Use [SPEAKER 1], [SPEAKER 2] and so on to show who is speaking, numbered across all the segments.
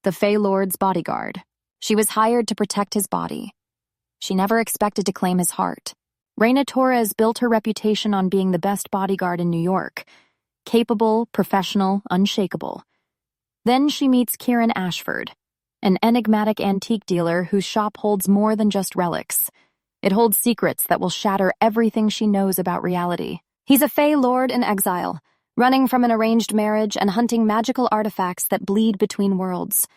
[SPEAKER 1] the Fey Lord's bodyguard. She was hired to protect his body. She never expected to claim his heart. Reyna Torres built her reputation on being the best bodyguard in New York. Capable, professional, unshakable. Then she meets Kieran Ashford, an enigmatic antique dealer whose shop holds more than just relics. It holds secrets that will shatter everything she knows about reality. He's a Fey Lord in exile, running from an arranged marriage and hunting magical artifacts that bleed between worlds.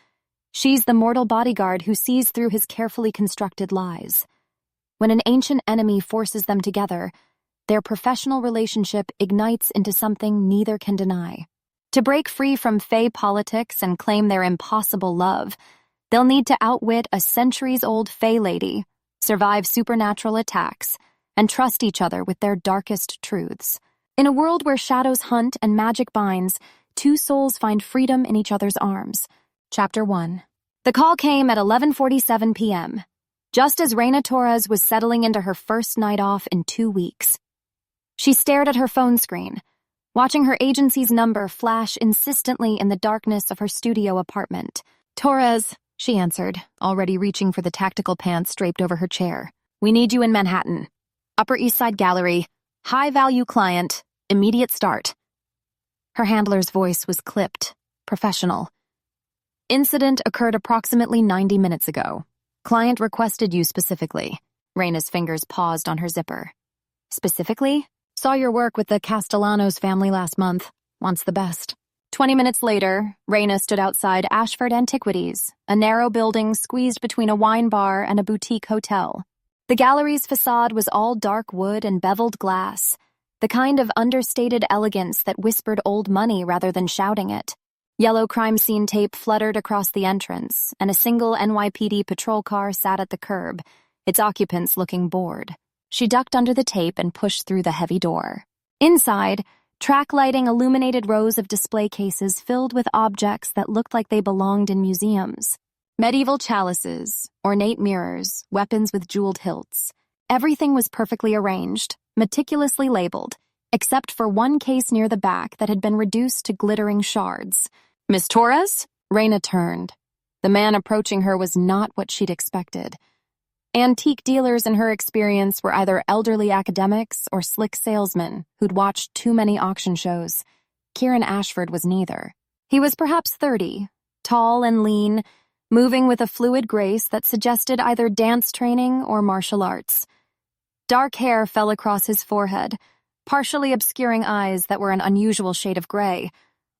[SPEAKER 1] She's the mortal bodyguard who sees through his carefully constructed lies. When an ancient enemy forces them together, their professional relationship ignites into something neither can deny. To break free from Fey politics and claim their impossible love, they'll need to outwit a centuries-old Fey lady, survive supernatural attacks, and trust each other with their darkest truths. In a world where shadows hunt and magic binds, two souls find freedom in each other's arms. Chapter 1. The call came at 11:47 p.m., just as Reyna Torres was settling into her first night off in 2 weeks. She stared at her phone screen, watching her agency's number flash insistently in the darkness of her studio apartment. "Torres," she answered, already reaching for the tactical pants draped over her chair. "We need you in Manhattan. Upper East Side Gallery. High-value client. Immediate start." Her handler's voice was clipped, professional. "Incident occurred approximately 90 minutes ago. Client requested you specifically." Reyna's fingers paused on her zipper. "Specifically? Saw your work with the Castellanos family last month. Wants the best." 20 minutes later, Reyna stood outside Ashford Antiquities, a narrow building squeezed between a wine bar and a boutique hotel. The gallery's facade was all dark wood and beveled glass, the kind of understated elegance that whispered old money rather than shouting it. Yellow crime scene tape fluttered across the entrance, and a single NYPD patrol car sat at the curb, its occupants looking bored. She ducked under the tape and pushed through the heavy door. Inside, track lighting illuminated rows of display cases filled with objects that looked like they belonged in museums. Medieval chalices, ornate mirrors, weapons with jeweled hilts. Everything was perfectly arranged, meticulously labeled, except for one case near the back that had been reduced to glittering shards. "Miss Torres?" Reyna turned. The man approaching her was not what she'd expected. Antique dealers in her experience were either elderly academics or slick salesmen who'd watched too many auction shows. Kieran Ashford was neither. He was perhaps 30, tall and lean, moving with a fluid grace that suggested either dance training or martial arts. Dark hair fell across his forehead, partially obscuring eyes that were an unusual shade of gray,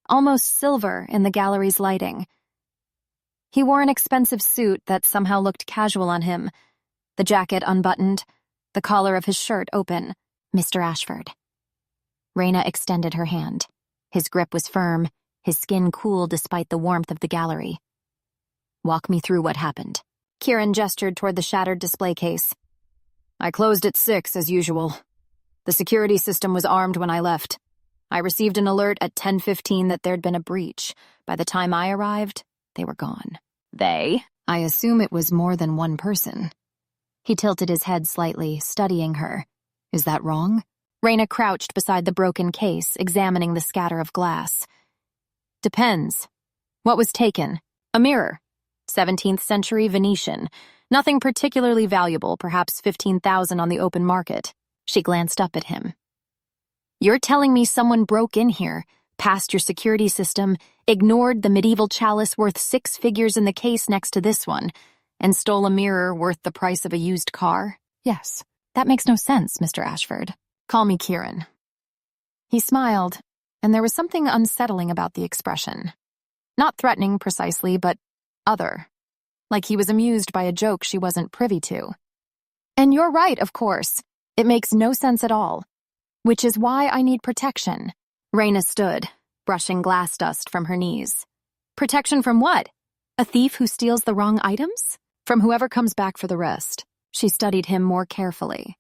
[SPEAKER 1] almost silver in the gallery's lighting. He wore an expensive suit that somehow looked casual on him, the jacket unbuttoned, the collar of his shirt open. "Mr. Ashford." Reyna extended her hand. His grip was firm, his skin cool despite the warmth of the gallery. "Walk me through what happened." Kieran gestured toward the shattered display case. "I closed at 6, as usual. The security system was armed when I left. I received an alert at 10:15 that there'd been a breach. By the time I arrived, they were gone." "They?" "I assume it was more than one person." He tilted his head slightly, studying her. "Is that wrong?" Reyna crouched beside the broken case, examining the scatter of glass. "Depends. What was taken?" "A mirror. 17th century Venetian. Nothing particularly valuable, perhaps 15,000 on the open market." She glanced up at him. "You're telling me someone broke in here, passed your security system, ignored the medieval chalice worth 6 figures in the case next to this one, and stole a mirror worth the price of a used car?" "Yes. That makes no sense, Mr. Ashford. Call me Kieran." He smiled, and there was something unsettling about the expression. Not threatening precisely, but other. Like he was amused by a joke she wasn't privy to. "And you're right, of course. It makes no sense at all. Which is why I need protection." Reyna stood, brushing glass dust from her knees. "Protection from what? A thief who steals the wrong items?" "From whoever comes back for the rest." She studied him more carefully.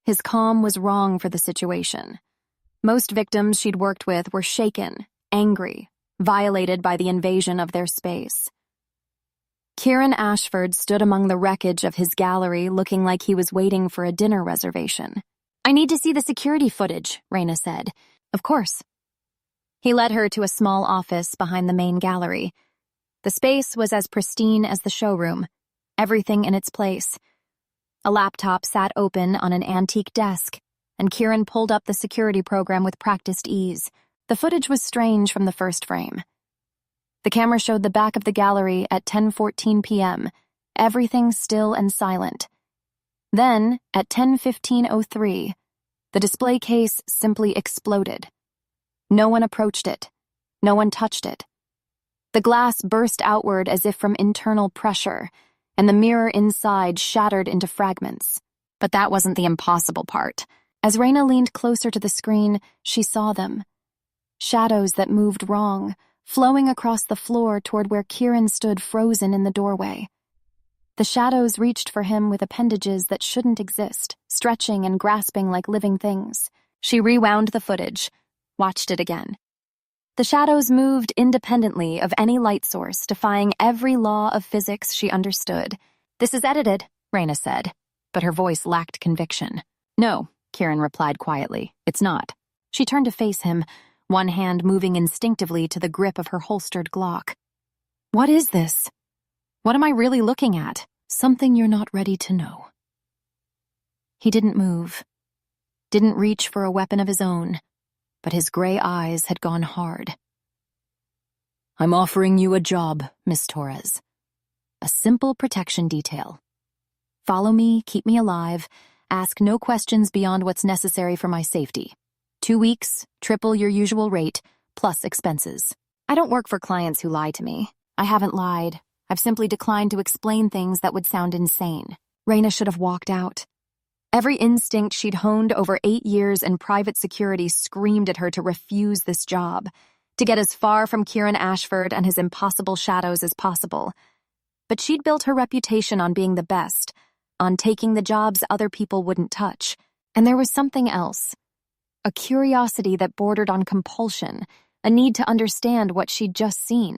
[SPEAKER 1] His calm was wrong for the situation. Most victims she'd worked with were shaken, angry, violated by the invasion of their space. Kieran Ashford stood among the wreckage of his gallery looking like he was waiting for a dinner reservation. "I need to see the security footage," Reyna said. "Of course." He led her to a small office behind the main gallery. The space was as pristine as the showroom, everything in its place. A laptop sat open on an antique desk, and Kieran pulled up the security program with practiced ease. The footage was strange from the first frame. The camera showed the back of the gallery at 10:14 p.m., everything still and silent. Then, at 10:15:03, the display case simply exploded. No one approached it. No one touched it. The glass burst outward as if from internal pressure, and the mirror inside shattered into fragments. But that wasn't the impossible part. As Reyna leaned closer to the screen, she saw them. Shadows that moved wrong, flowing across the floor toward where Kieran stood frozen in the doorway. The shadows reached for him with appendages that shouldn't exist, stretching and grasping like living things. She rewound the footage, watched it again. The shadows moved independently of any light source, defying every law of physics she understood. "This is edited," Reyna said, but her voice lacked conviction. "No," Kieran replied quietly, "it's not." She turned to face him, one hand moving instinctively to the grip of her holstered Glock. "What is this? What am I really looking at?" "Something you're not ready to know." He didn't move, didn't reach for a weapon of his own, but his gray eyes had gone hard. "I'm offering you a job, Miss Torres. A simple protection detail. Follow me, keep me alive, ask no questions beyond what's necessary for my safety. 2 weeks, triple your usual rate, plus expenses. I don't work for clients who lie to me. I haven't lied. I've simply declined to explain things that would sound insane." Reyna should have walked out. Every instinct she'd honed over 8 years in private security screamed at her to refuse this job, to get as far from Kieran Ashford and his impossible shadows as possible. But she'd built her reputation on being the best, on taking the jobs other people wouldn't touch. And there was something else. A curiosity that bordered on compulsion, a need to understand what she'd just seen.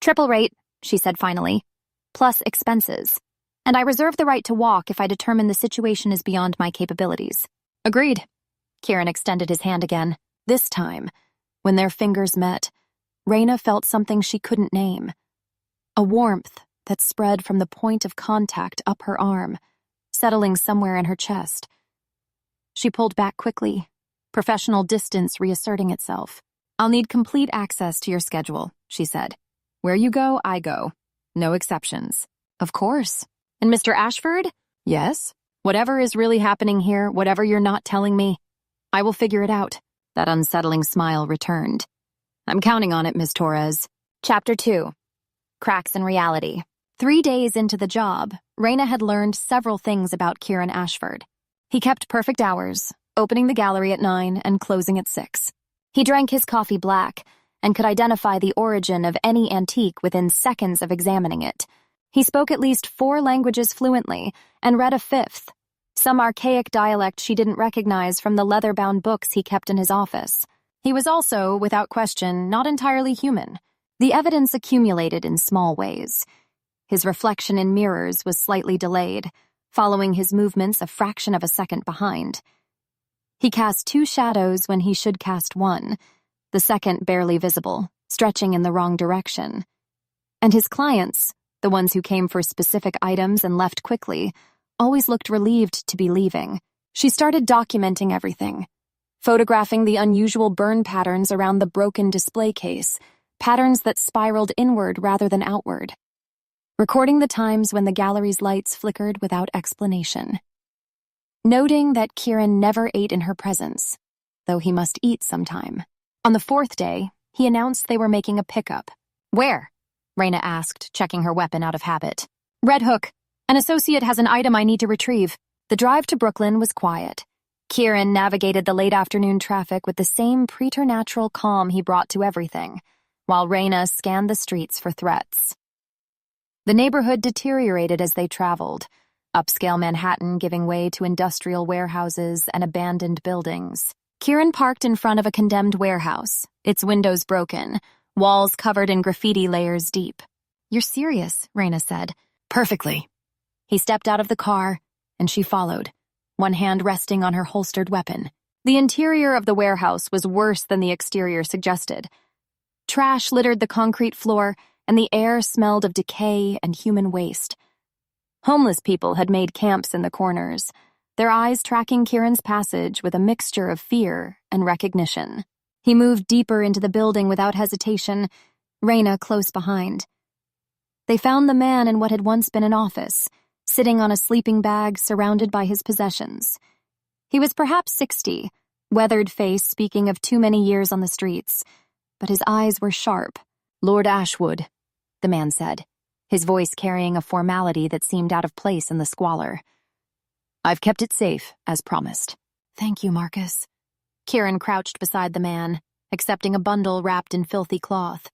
[SPEAKER 1] "Triple rate," she said finally, "plus expenses. And I reserve the right to walk if I determine the situation is beyond my capabilities." "Agreed." Kieran extended his hand again. This time, when their fingers met, Reyna felt something she couldn't name. A warmth that spread from the point of contact up her arm, settling somewhere in her chest. She pulled back quickly, professional distance reasserting itself. "I'll need complete access to your schedule," she said. "Where you go, I go. No exceptions." "Of course." "And Mr. Ashford?" "Yes." "Whatever is really happening here, whatever you're not telling me, I will figure it out." That unsettling smile returned. "I'm counting on it, Miss Torres." Chapter 2. Cracks in Reality. 3 days into the job, Reyna had learned several things about Kieran Ashford. He kept perfect hours, opening the gallery at 9 and closing at 6. He drank his coffee black and could identify the origin of any antique within seconds of examining it. He spoke at least 4 languages fluently and read a 5th, some archaic dialect she didn't recognize from the leather-bound books he kept in his office. He was also, without question, not entirely human. The evidence accumulated in small ways. His reflection in mirrors was slightly delayed, following his movements a fraction of a second behind. He cast 2 shadows when he should cast 1, the second barely visible, stretching in the wrong direction. And his clients, the ones who came for specific items and left quickly, always looked relieved to be leaving. She started documenting everything, photographing the unusual burn patterns around the broken display case, patterns that spiraled inward rather than outward, recording the times when the gallery's lights flickered without explanation. Noting that Kieran never ate in her presence, though he must eat sometime. On the 4th day, he announced they were making a pickup. "Where?" Reyna asked, checking her weapon out of habit. "Red Hook. An associate has an item I need to retrieve." The drive to Brooklyn was quiet. Kieran navigated the late afternoon traffic with the same preternatural calm he brought to everything, while Reyna scanned the streets for threats. The neighborhood deteriorated as they traveled, upscale Manhattan giving way to industrial warehouses and abandoned buildings. Kieran parked in front of a condemned warehouse, its windows broken, walls covered in graffiti layers deep. "You're serious," Reyna said. "Perfectly." He stepped out of the car, and she followed, one hand resting on her holstered weapon. The interior of the warehouse was worse than the exterior suggested. Trash littered the concrete floor, and the air smelled of decay and human waste. Homeless people had made camps in the corners, their eyes tracking Kieran's passage with a mixture of fear and recognition. He moved deeper into the building without hesitation, Reyna close behind. They found the man in what had once been an office, sitting on a sleeping bag surrounded by his possessions. He was perhaps 60, weathered face speaking of too many years on the streets, but his eyes were sharp. "Lord Ashwood," the man said, his voice carrying a formality that seemed out of place in the squalor. "I've kept it safe, as promised." "Thank you, Marcus." Kieran crouched beside the man, accepting a bundle wrapped in filthy cloth.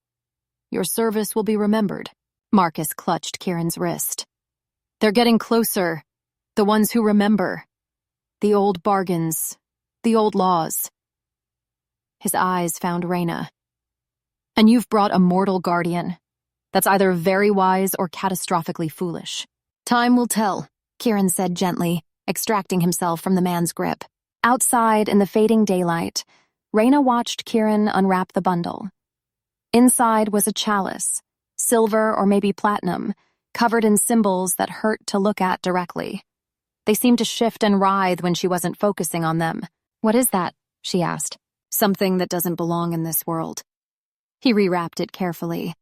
[SPEAKER 1] "Your service will be remembered." Marcus clutched Kieran's wrist. "They're getting closer. The ones who remember. The old bargains. The old laws." His eyes found Reyna. "And you've brought a mortal guardian. That's either very wise or catastrophically foolish." "Time will tell," Kieran said gently, extracting himself from the man's grip. Outside, in the fading daylight, Reyna watched Kieran unwrap the bundle. Inside was a chalice, silver or maybe platinum, covered in symbols that hurt to look at directly. They seemed to shift and writhe when she wasn't focusing on them. "What is that?" she asked. "Something that doesn't belong in this world." He rewrapped it carefully.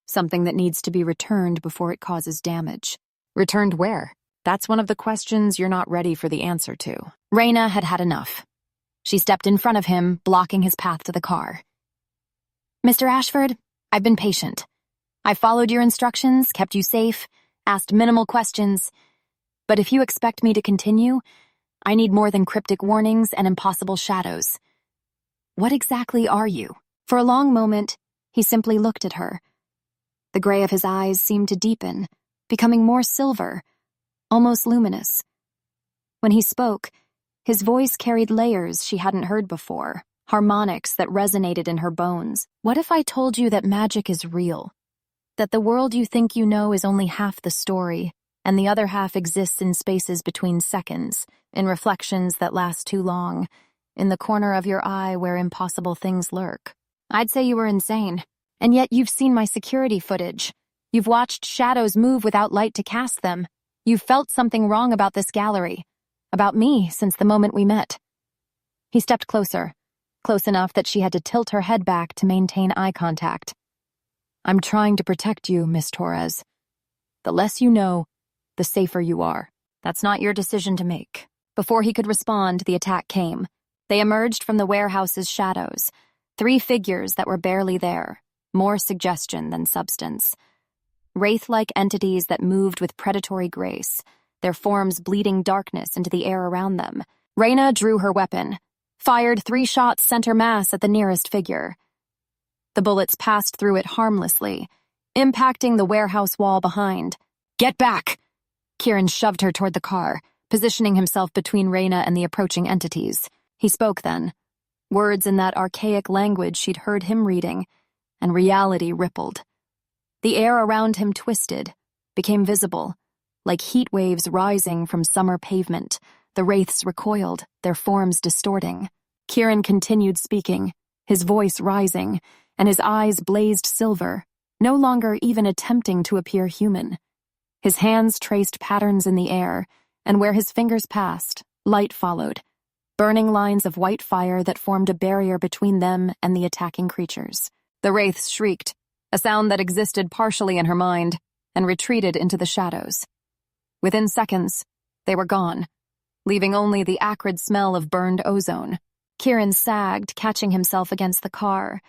[SPEAKER 1] "Something that needs to be returned before it causes damage." "Returned where?" "That's one of the questions you're not ready for the answer to." Reyna had had enough. She stepped in front of him, blocking his path to the car. "Mr. Ashford, I've been patient. I followed your instructions, kept you safe, asked minimal questions. But if you expect me to continue, I need more than cryptic warnings and impossible shadows. What exactly are you?" For a long moment, he simply looked at her. The gray of his eyes seemed to deepen, becoming more silver, almost luminous. When he spoke, his voice carried layers she hadn't heard before, harmonics that resonated in her bones. "What if I told you that magic is real? That the world you think you know is only half the story, and the other half exists in spaces between seconds, in reflections that last too long, in the corner of your eye where impossible things lurk?" "I'd say you were insane. And yet you've seen my security footage. You've watched shadows move without light to cast them. You've felt something wrong about this gallery, about me since the moment we met." He stepped closer, close enough that she had to tilt her head back to maintain eye contact. "I'm trying to protect you, Miss Torres. The less you know, the safer you are." "That's not your decision to make." Before he could respond, the attack came. They emerged from the warehouse's shadows, 3 figures that were barely there, more suggestion than substance. Wraith-like entities that moved with predatory grace, their forms bleeding darkness into the air around them. Reyna drew her weapon, fired 3 shots center mass at the nearest figure. The bullets passed through it harmlessly, impacting the warehouse wall behind. "Get back!" Kieran shoved her toward the car, positioning himself between Reyna and the approaching entities. He spoke then, words in that archaic language she'd heard him reading, and reality rippled. The air around him twisted, became visible, like heat waves rising from summer pavement. The wraiths recoiled, their forms distorting. Kieran continued speaking, his voice rising, and his eyes blazed silver, no longer even attempting to appear human. His hands traced patterns in the air, and where his fingers passed, light followed, burning lines of white fire that formed a barrier between them and the attacking creatures. The wraiths shrieked, a sound that existed partially in her mind, and retreated into the shadows. Within seconds, they were gone, leaving only the acrid smell of burned ozone. Kieran sagged, catching himself against the car.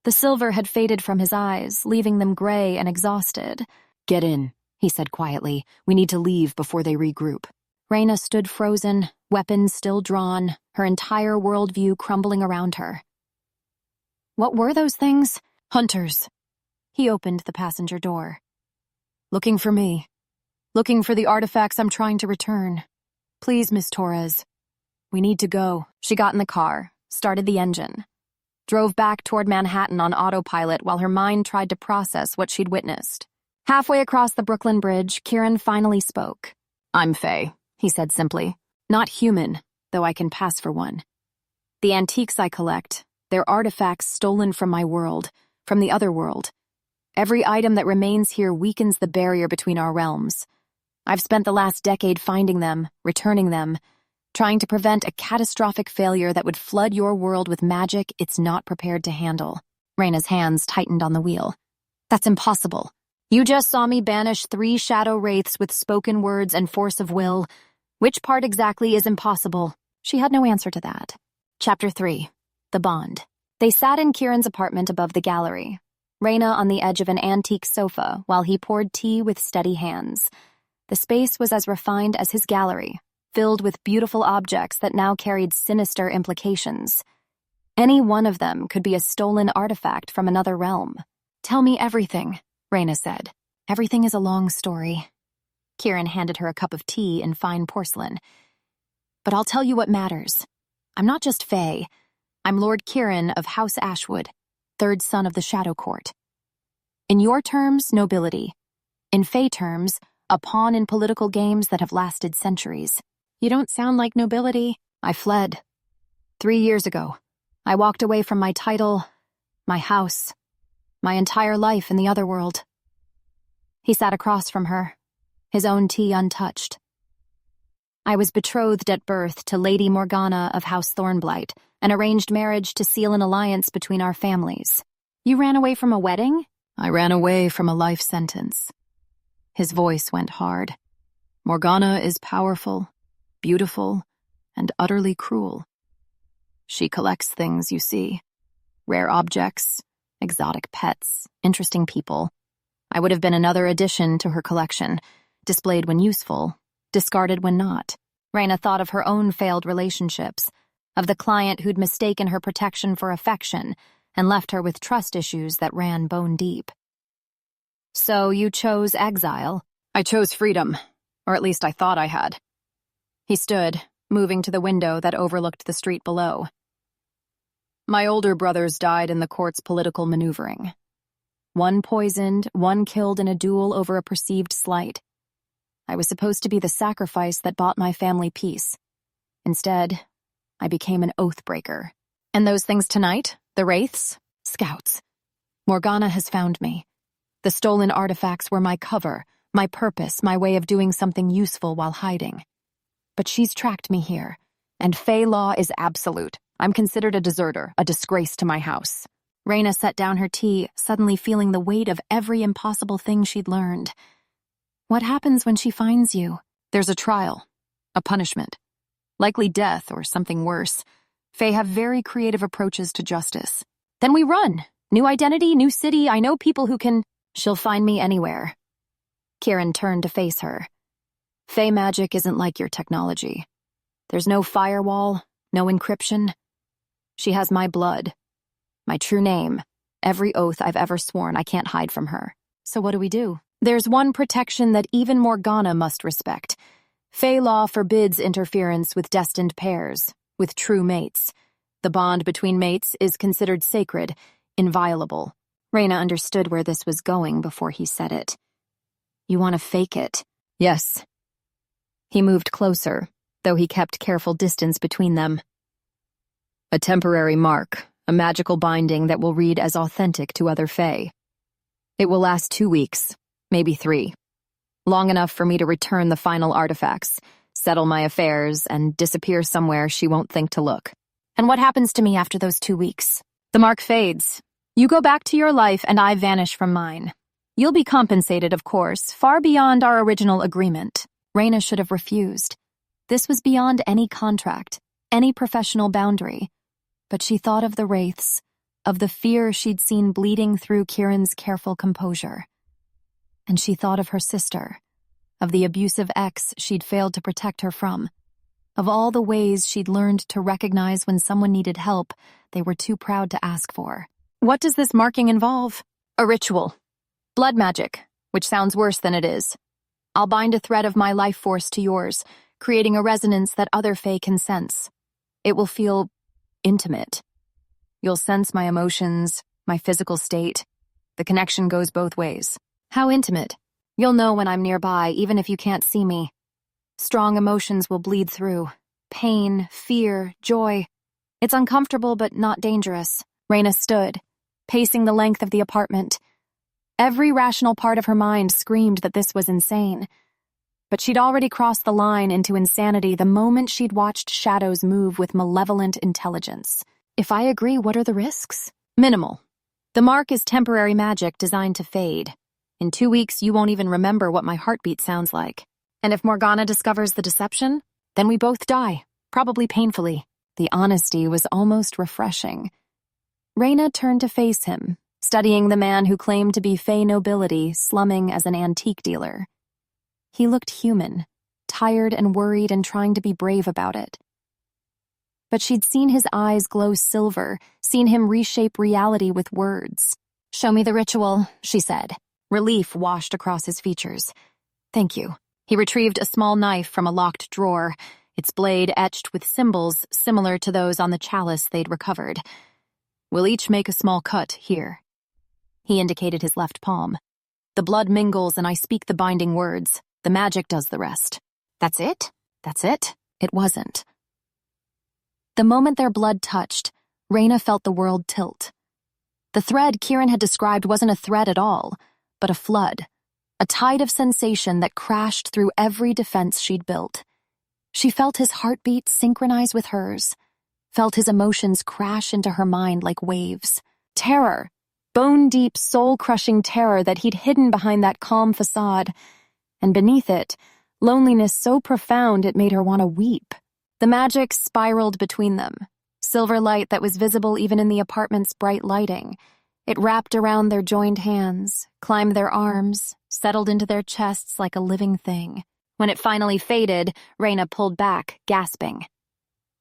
[SPEAKER 1] The silver had faded from his eyes, leaving them gray and exhausted. "Get in," he said quietly. "We need to leave before they regroup." Reyna stood frozen, weapons still drawn, her entire worldview crumbling around her. "What were those things?" "Hunters." He opened the passenger door. "Looking for me. Looking for the artifacts I'm trying to return. Please, Miss Torres. We need to go." She got in the car, started the engine, drove back toward Manhattan on autopilot while her mind tried to process what she'd witnessed. Halfway across the Brooklyn Bridge, Kieran finally spoke. "I'm Faye," he said simply. "Not human, though I can pass for one. The antiques I collect, they're artifacts stolen from my world, from the other world. Every item that remains here weakens the barrier between our realms. I've spent the last decade finding them, returning them, trying to prevent a catastrophic failure that would flood your world with magic it's not prepared to handle. Reyna's hands tightened on the wheel. That's impossible. You just saw me banish 3 shadow wraiths with spoken words and force of will. Which part exactly is impossible? She had no answer to that. Chapter 3. The Bond. They sat in Kieran's apartment above the gallery, Reyna on the edge of an antique sofa while he poured tea with steady hands. The space was as refined as his gallery, filled with beautiful objects that now carried sinister implications. Any one of them could be a stolen artifact from another realm. Tell me everything, Reyna said. Everything is a long story. Kieran handed her a cup of tea in fine porcelain. But I'll tell you what matters. I'm not just Fae. I'm Lord Kieran of House Ashwood, 3rd son of the Shadow Court. In your terms, nobility. In Fae terms, a pawn in political games that have lasted centuries. You don't sound like nobility. I fled. 3 years ago, I walked away from my title, my house, my entire life in the other world. He sat across from her, his own tea untouched. I was betrothed at birth to Lady Morgana of House Thornblight, an arranged marriage to seal an alliance between our families. You ran away from a wedding? I ran away from a life sentence. His voice went hard. Morgana is powerful, beautiful, and utterly cruel. She collects things, you see. Rare objects, exotic pets, interesting people. I would have been another addition to her collection, displayed when useful, discarded when not. Reyna thought of her own failed relationships, of the client who'd mistaken her protection for affection and left her with trust issues that ran bone deep. So you chose exile? I chose freedom, or at least I thought I had. He stood, moving to the window that overlooked the street below. My older brothers died in the court's political maneuvering. One poisoned, one killed in a duel over a perceived slight. I was supposed to be the sacrifice that bought my family peace. Instead, I became an oath-breaker. And those things tonight? The wraiths? Scouts. Morgana has found me. The stolen artifacts were my cover, my purpose, my way of doing something useful while hiding. But she's tracked me here, and Fae law is absolute. I'm considered a deserter, a disgrace to my house. Reyna set down her tea, suddenly feeling the weight of every impossible thing she'd learned. What happens when she finds you? There's a trial, a punishment. Likely death or something worse. Fae have very creative approaches to justice. Then we run. New identity, new city, I know people who can... She'll find me anywhere. Kieran turned to face her. Fae magic isn't like your technology. There's no firewall, no encryption. She has my blood, my true name, every oath I've ever sworn I can't hide from her. So what do we do? There's one protection that even Morgana must respect. Fae law forbids interference with destined pairs, with true mates. The bond between mates is considered sacred, inviolable. Reyna understood where this was going before he said it. You want to fake it? Yes. He moved closer, though he kept careful distance between them. A temporary mark, a magical binding that will read as authentic to other Fae. It will last 2 weeks, maybe 3. Long enough for me to return the final artifacts, settle my affairs, and disappear somewhere she won't think to look. And what happens to me after those 2 weeks? The mark fades. You go back to your life and I vanish from mine. You'll be compensated, of course, far beyond our original agreement. Reyna should have refused. This was beyond any contract, any professional boundary. But she thought of the wraiths, of the fear she'd seen bleeding through Kieran's careful composure. And she thought of her sister, of the abusive ex she'd failed to protect her from, of all the ways she'd learned to recognize when someone needed help they were too proud to ask for. What does this marking involve? A ritual. Blood magic, which sounds worse than it is. I'll bind a thread of my life force to yours, creating a resonance that other Fae can sense. It will feel intimate. You'll sense my emotions, my physical state. The connection goes both ways. How intimate? You'll know when I'm nearby, even if you can't see me. Strong emotions will bleed through. Pain, fear, joy. It's uncomfortable but not dangerous. Reyna stood, pacing the length of the apartment. Every rational part of her mind screamed that this was insane. But she'd already crossed the line into insanity the moment she'd watched shadows move with malevolent intelligence. If I agree, what are the risks? Minimal. The mark is temporary magic designed to fade. In 2 weeks, you won't even remember what my heartbeat sounds like. And if Morgana discovers the deception, then we both die, probably painfully. The honesty was almost refreshing. Reyna turned to face him, studying the man who claimed to be Fey nobility slumming as an antique dealer. He looked human, tired and worried and trying to be brave about it. But she'd seen his eyes glow silver, seen him reshape reality with words. "Show me the ritual," she said. Relief washed across his features. "Thank you." He retrieved a small knife from a locked drawer, its blade etched with symbols similar to those on the chalice they'd recovered. "We'll each make a small cut here." He indicated his left palm. "The blood mingles and I speak the binding words. The magic does the rest." "That's it? That's it?" It wasn't. The moment their blood touched, Reyna felt the world tilt. The thread Kieran had described wasn't a thread at all, but a flood, a tide of sensation that crashed through every defense she'd built. She felt his heartbeat synchronize with hers, felt his emotions crash into her mind like waves. Terror, bone-deep, soul-crushing terror that he'd hidden behind that calm facade. And beneath it, loneliness so profound it made her want to weep. The magic spiraled between them, silver light that was visible even in the apartment's bright lighting. It wrapped around their joined hands, climbed their arms, settled into their chests like a living thing. When it finally faded, Reyna pulled back, gasping.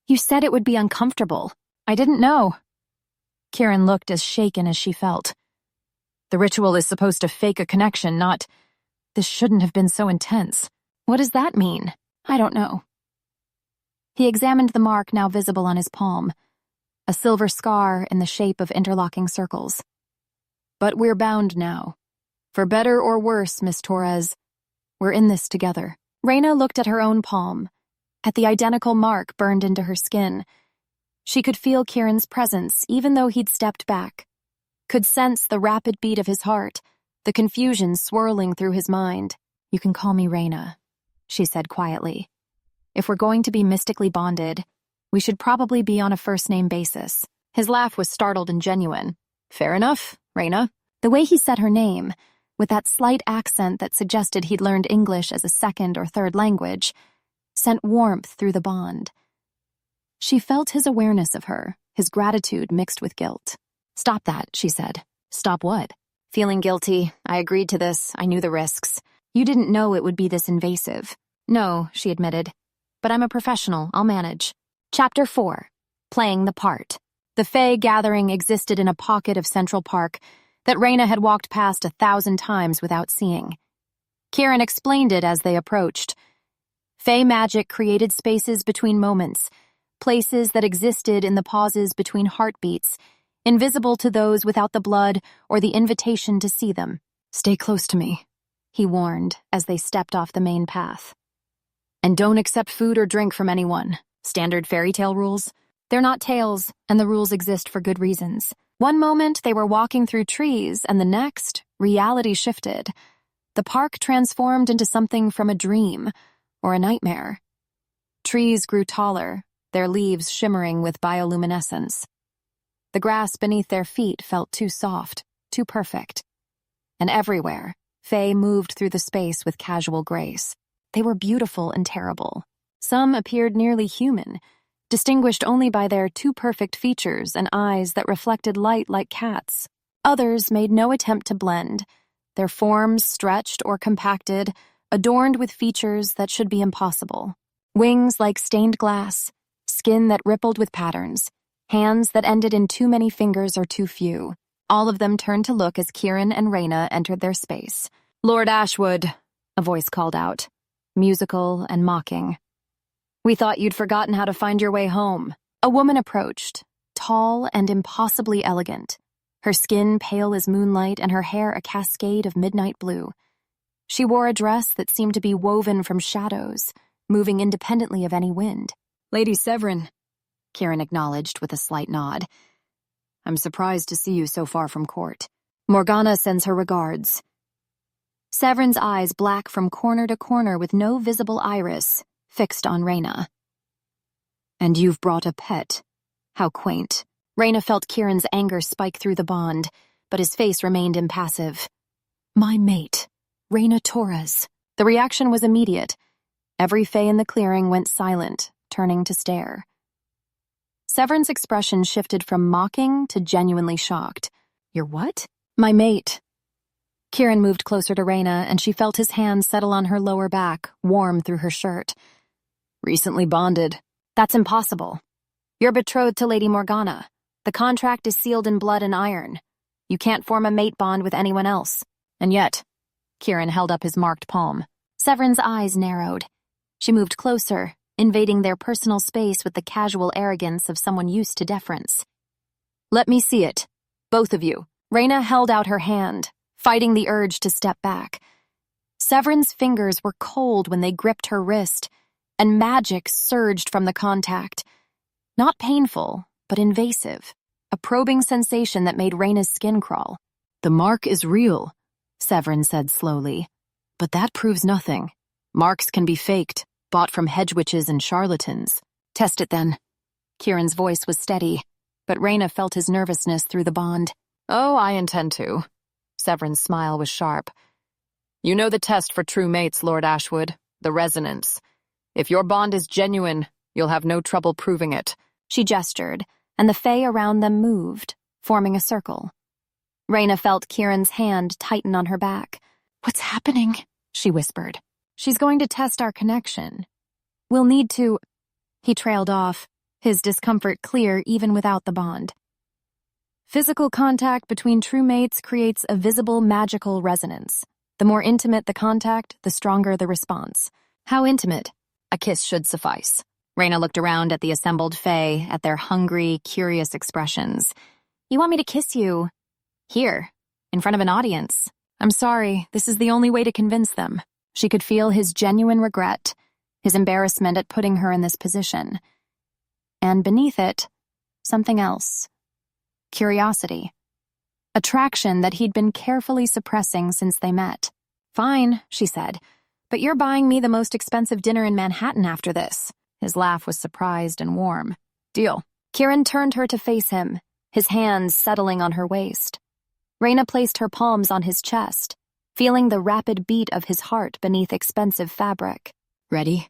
[SPEAKER 1] "You said it would be uncomfortable. I didn't know." Kieran looked as shaken as she felt. "The ritual is supposed to fake a connection, not... This shouldn't have been so intense." "What does that mean?" "I don't know." He examined the mark now visible on his palm, a silver scar in the shape of interlocking circles. "But we're bound now. For better or worse, Miss Torres, we're in this together." Reyna looked at her own palm, at the identical mark burned into her skin. She could feel Kieran's presence even though he'd stepped back, could sense the rapid beat of his heart, the confusion swirling through his mind. "You can call me Reyna," she said quietly. "If we're going to be mystically bonded, we should probably be on a first-name basis." His laugh was startled and genuine. "Fair enough, Reyna." The way he said her name, with that slight accent that suggested he'd learned English as a second or third language, sent warmth through the bond. She felt his awareness of her, his gratitude mixed with guilt. "Stop that," she said. "Stop what?" "Feeling guilty. I agreed to this. I knew the risks. You didn't know it would be this invasive." "No," she admitted. "But I'm a professional. I'll manage." Chapter 4. Playing the Part. The Fae gathering existed in a pocket of Central Park that Reyna had walked past 1,000 times without seeing. Kieran explained it as they approached. Fae magic created spaces between moments, places that existed in the pauses between heartbeats, invisible to those without the blood or the invitation to see them. "Stay close to me," he warned as they stepped off the main path. "And don't accept food or drink from anyone. Standard fairy tale rules? They're not tales, and the rules exist for good reasons." One moment they were walking through trees, and the next, reality shifted. The park transformed into something from a dream or a nightmare. Trees grew taller, their leaves shimmering with bioluminescence. The grass beneath their feet felt too soft, too perfect. And everywhere, Fae moved through the space with casual grace. They were beautiful and terrible. Some appeared nearly human, distinguished only by their too perfect features and eyes that reflected light like cats. Others made no attempt to blend, their forms stretched or compacted, adorned with features that should be impossible. Wings like stained glass, skin that rippled with patterns, hands that ended in too many fingers or too few. All of them turned to look as Kieran and Reyna entered their space. "Lord Ashwood," a voice called out, musical and mocking. "We thought you'd forgotten how to find your way home." A woman approached, tall and impossibly elegant, her skin pale as moonlight and her hair a cascade of midnight blue. She wore a dress that seemed to be woven from shadows, moving independently of any wind. "Lady Severin," Kieran acknowledged with a slight nod. "I'm surprised to see you so far from court." Morgana sends her regards. Severin's eyes, black from corner to corner with no visible iris, fixed on Reyna. And you've brought a pet. How quaint. Reyna felt Kieran's anger spike through the bond, but his face remained impassive. My mate, Reyna Torres. The reaction was immediate. Every fae in the clearing went silent, turning to stare. Severin's expression shifted from mocking to genuinely shocked. Your what? My mate. Kieran moved closer to Reyna, and she felt his hand settle on her lower back, warm through her shirt. Recently bonded. That's impossible. You're betrothed to Lady Morgana. The contract is sealed in blood and iron. You can't form a mate bond with anyone else. And yet, Kieran held up his marked palm. Severin's eyes narrowed. She moved closer, invading their personal space with the casual arrogance of someone used to deference. Let me see it. Both of you. Reyna held out her hand, fighting the urge to step back. Severin's fingers were cold when they gripped her wrist, and magic surged from the contact. Not painful, but invasive. A probing sensation that made Reyna's skin crawl. The mark is real, Severin said slowly. But that proves nothing. Marks can be faked, bought from hedge witches and charlatans. Test it then. Kieran's voice was steady, but Reyna felt his nervousness through the bond. Oh, I intend to. Severin's smile was sharp. You know the test for true mates, Lord Ashwood, the resonance. If your bond is genuine, you'll have no trouble proving it. She gestured, and the fae around them moved, forming a circle. Reyna felt Kieran's hand tighten on her back. What's happening? She whispered. She's going to test our connection. We'll need to... He trailed off, his discomfort clear even without the bond. Physical contact between true mates creates a visible magical resonance. The more intimate the contact, the stronger the response. How intimate? A kiss should suffice. Reyna looked around at the assembled fae, at their hungry, curious expressions. You want me to kiss you? Here, in front of an audience. I'm sorry, this is the only way to convince them. She could feel his genuine regret, his embarrassment at putting her in this position. And beneath it, something else. Curiosity. Attraction that he'd been carefully suppressing since they met. Fine, she said, but you're buying me the most expensive dinner in Manhattan after this. His laugh was surprised and warm. Deal. Kieran turned her to face him, his hands settling on her waist. Reyna placed her palms on his chest, feeling the rapid beat of his heart beneath expensive fabric. Ready?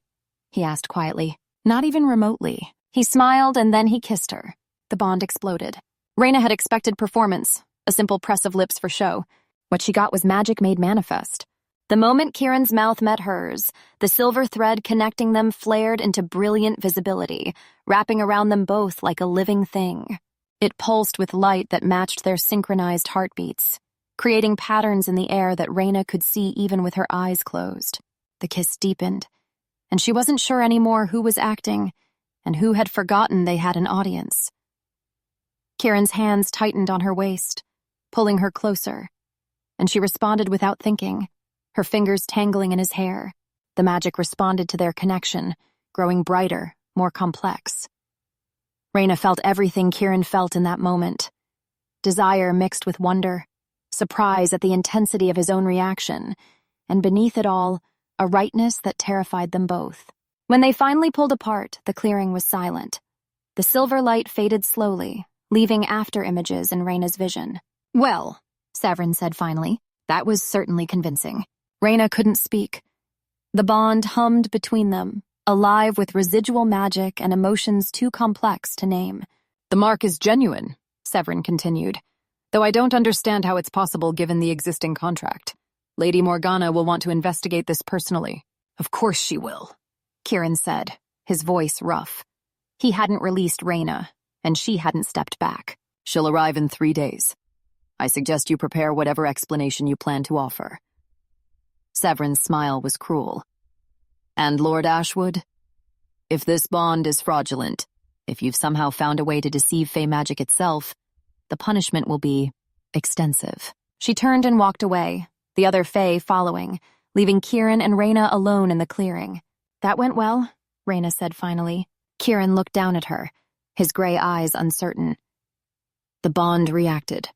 [SPEAKER 1] He asked quietly. Not even remotely. He smiled and then he kissed her. The bond exploded. Reyna had expected performance, a simple press of lips for show. What she got was magic made manifest. The moment Kieran's mouth met hers, the silver thread connecting them flared into brilliant visibility, wrapping around them both like a living thing. It pulsed with light that matched their synchronized heartbeats, creating patterns in the air that Reyna could see even with her eyes closed. The kiss deepened, and she wasn't sure anymore who was acting and who had forgotten they had an audience. Kieran's hands tightened on her waist, pulling her closer, and she responded without thinking, her fingers tangling in his hair. The magic responded to their connection, growing brighter, more complex. Reyna felt everything Kieran felt in that moment. Desire mixed with wonder, surprise at the intensity of his own reaction, and beneath it all, a rightness that terrified them both. When they finally pulled apart, the clearing was silent. The silver light faded slowly, leaving after images in Reyna's vision. Well, Severin said finally, that was certainly convincing. Reyna couldn't speak. The bond hummed between them, alive with residual magic and emotions too complex to name. The mark is genuine, Severin continued, though I don't understand how it's possible given the existing contract. Lady Morgana will want to investigate this personally. Of course she will, Kieran said, his voice rough. He hadn't released Reyna, and she hadn't stepped back. She'll arrive in 3 days. I suggest you prepare whatever explanation you plan to offer. Severin's smile was cruel. And Lord Ashwood? If this bond is fraudulent, if you've somehow found a way to deceive Fey magic itself, the punishment will be extensive. She turned and walked away, the other Fey following, leaving Kieran and Reyna alone in the clearing. That went well, Reyna said finally. Kieran looked down at her, his gray eyes uncertain. The bond reacted.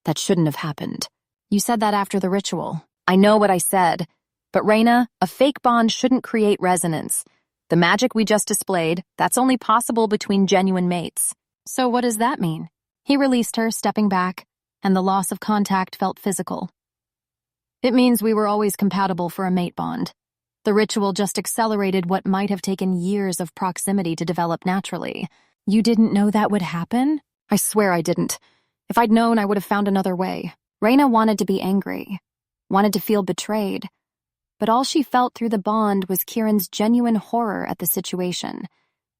[SPEAKER 1] That shouldn't have happened. You said that after the ritual. I know what I said. But Reyna, a fake bond shouldn't create resonance. The magic we just displayed, that's only possible between genuine mates. So what does that mean? He released her, stepping back, and the loss of contact felt physical. It means we were always compatible for a mate bond. The ritual just accelerated what might have taken years of proximity to develop naturally. You didn't know that would happen? I swear I didn't. If I'd known, I would have found another way. Reyna wanted to be angry, wanted to feel betrayed, but all she felt through the bond was Kieran's genuine horror at the situation.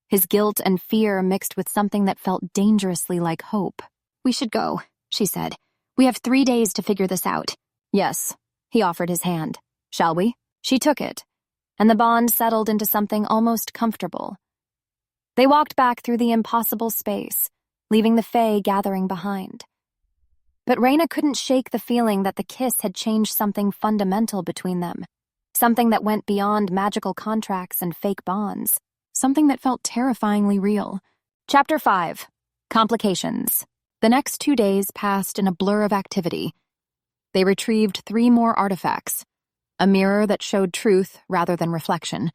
[SPEAKER 1] His guilt and fear mixed with something that felt dangerously like hope. We should go, she said. We have 3 days to figure this out. Yes, he offered his hand. Shall we? She took it, and the bond settled into something almost comfortable. They walked back through the impossible space, leaving the Fae gathering behind. But Reyna couldn't shake the feeling that the kiss had changed something fundamental between them, something that went beyond magical contracts and fake bonds, something that felt terrifyingly real. Chapter 5. Complications. The next 2 days passed in a blur of activity. They retrieved 3 more artifacts: a mirror that showed truth rather than reflection,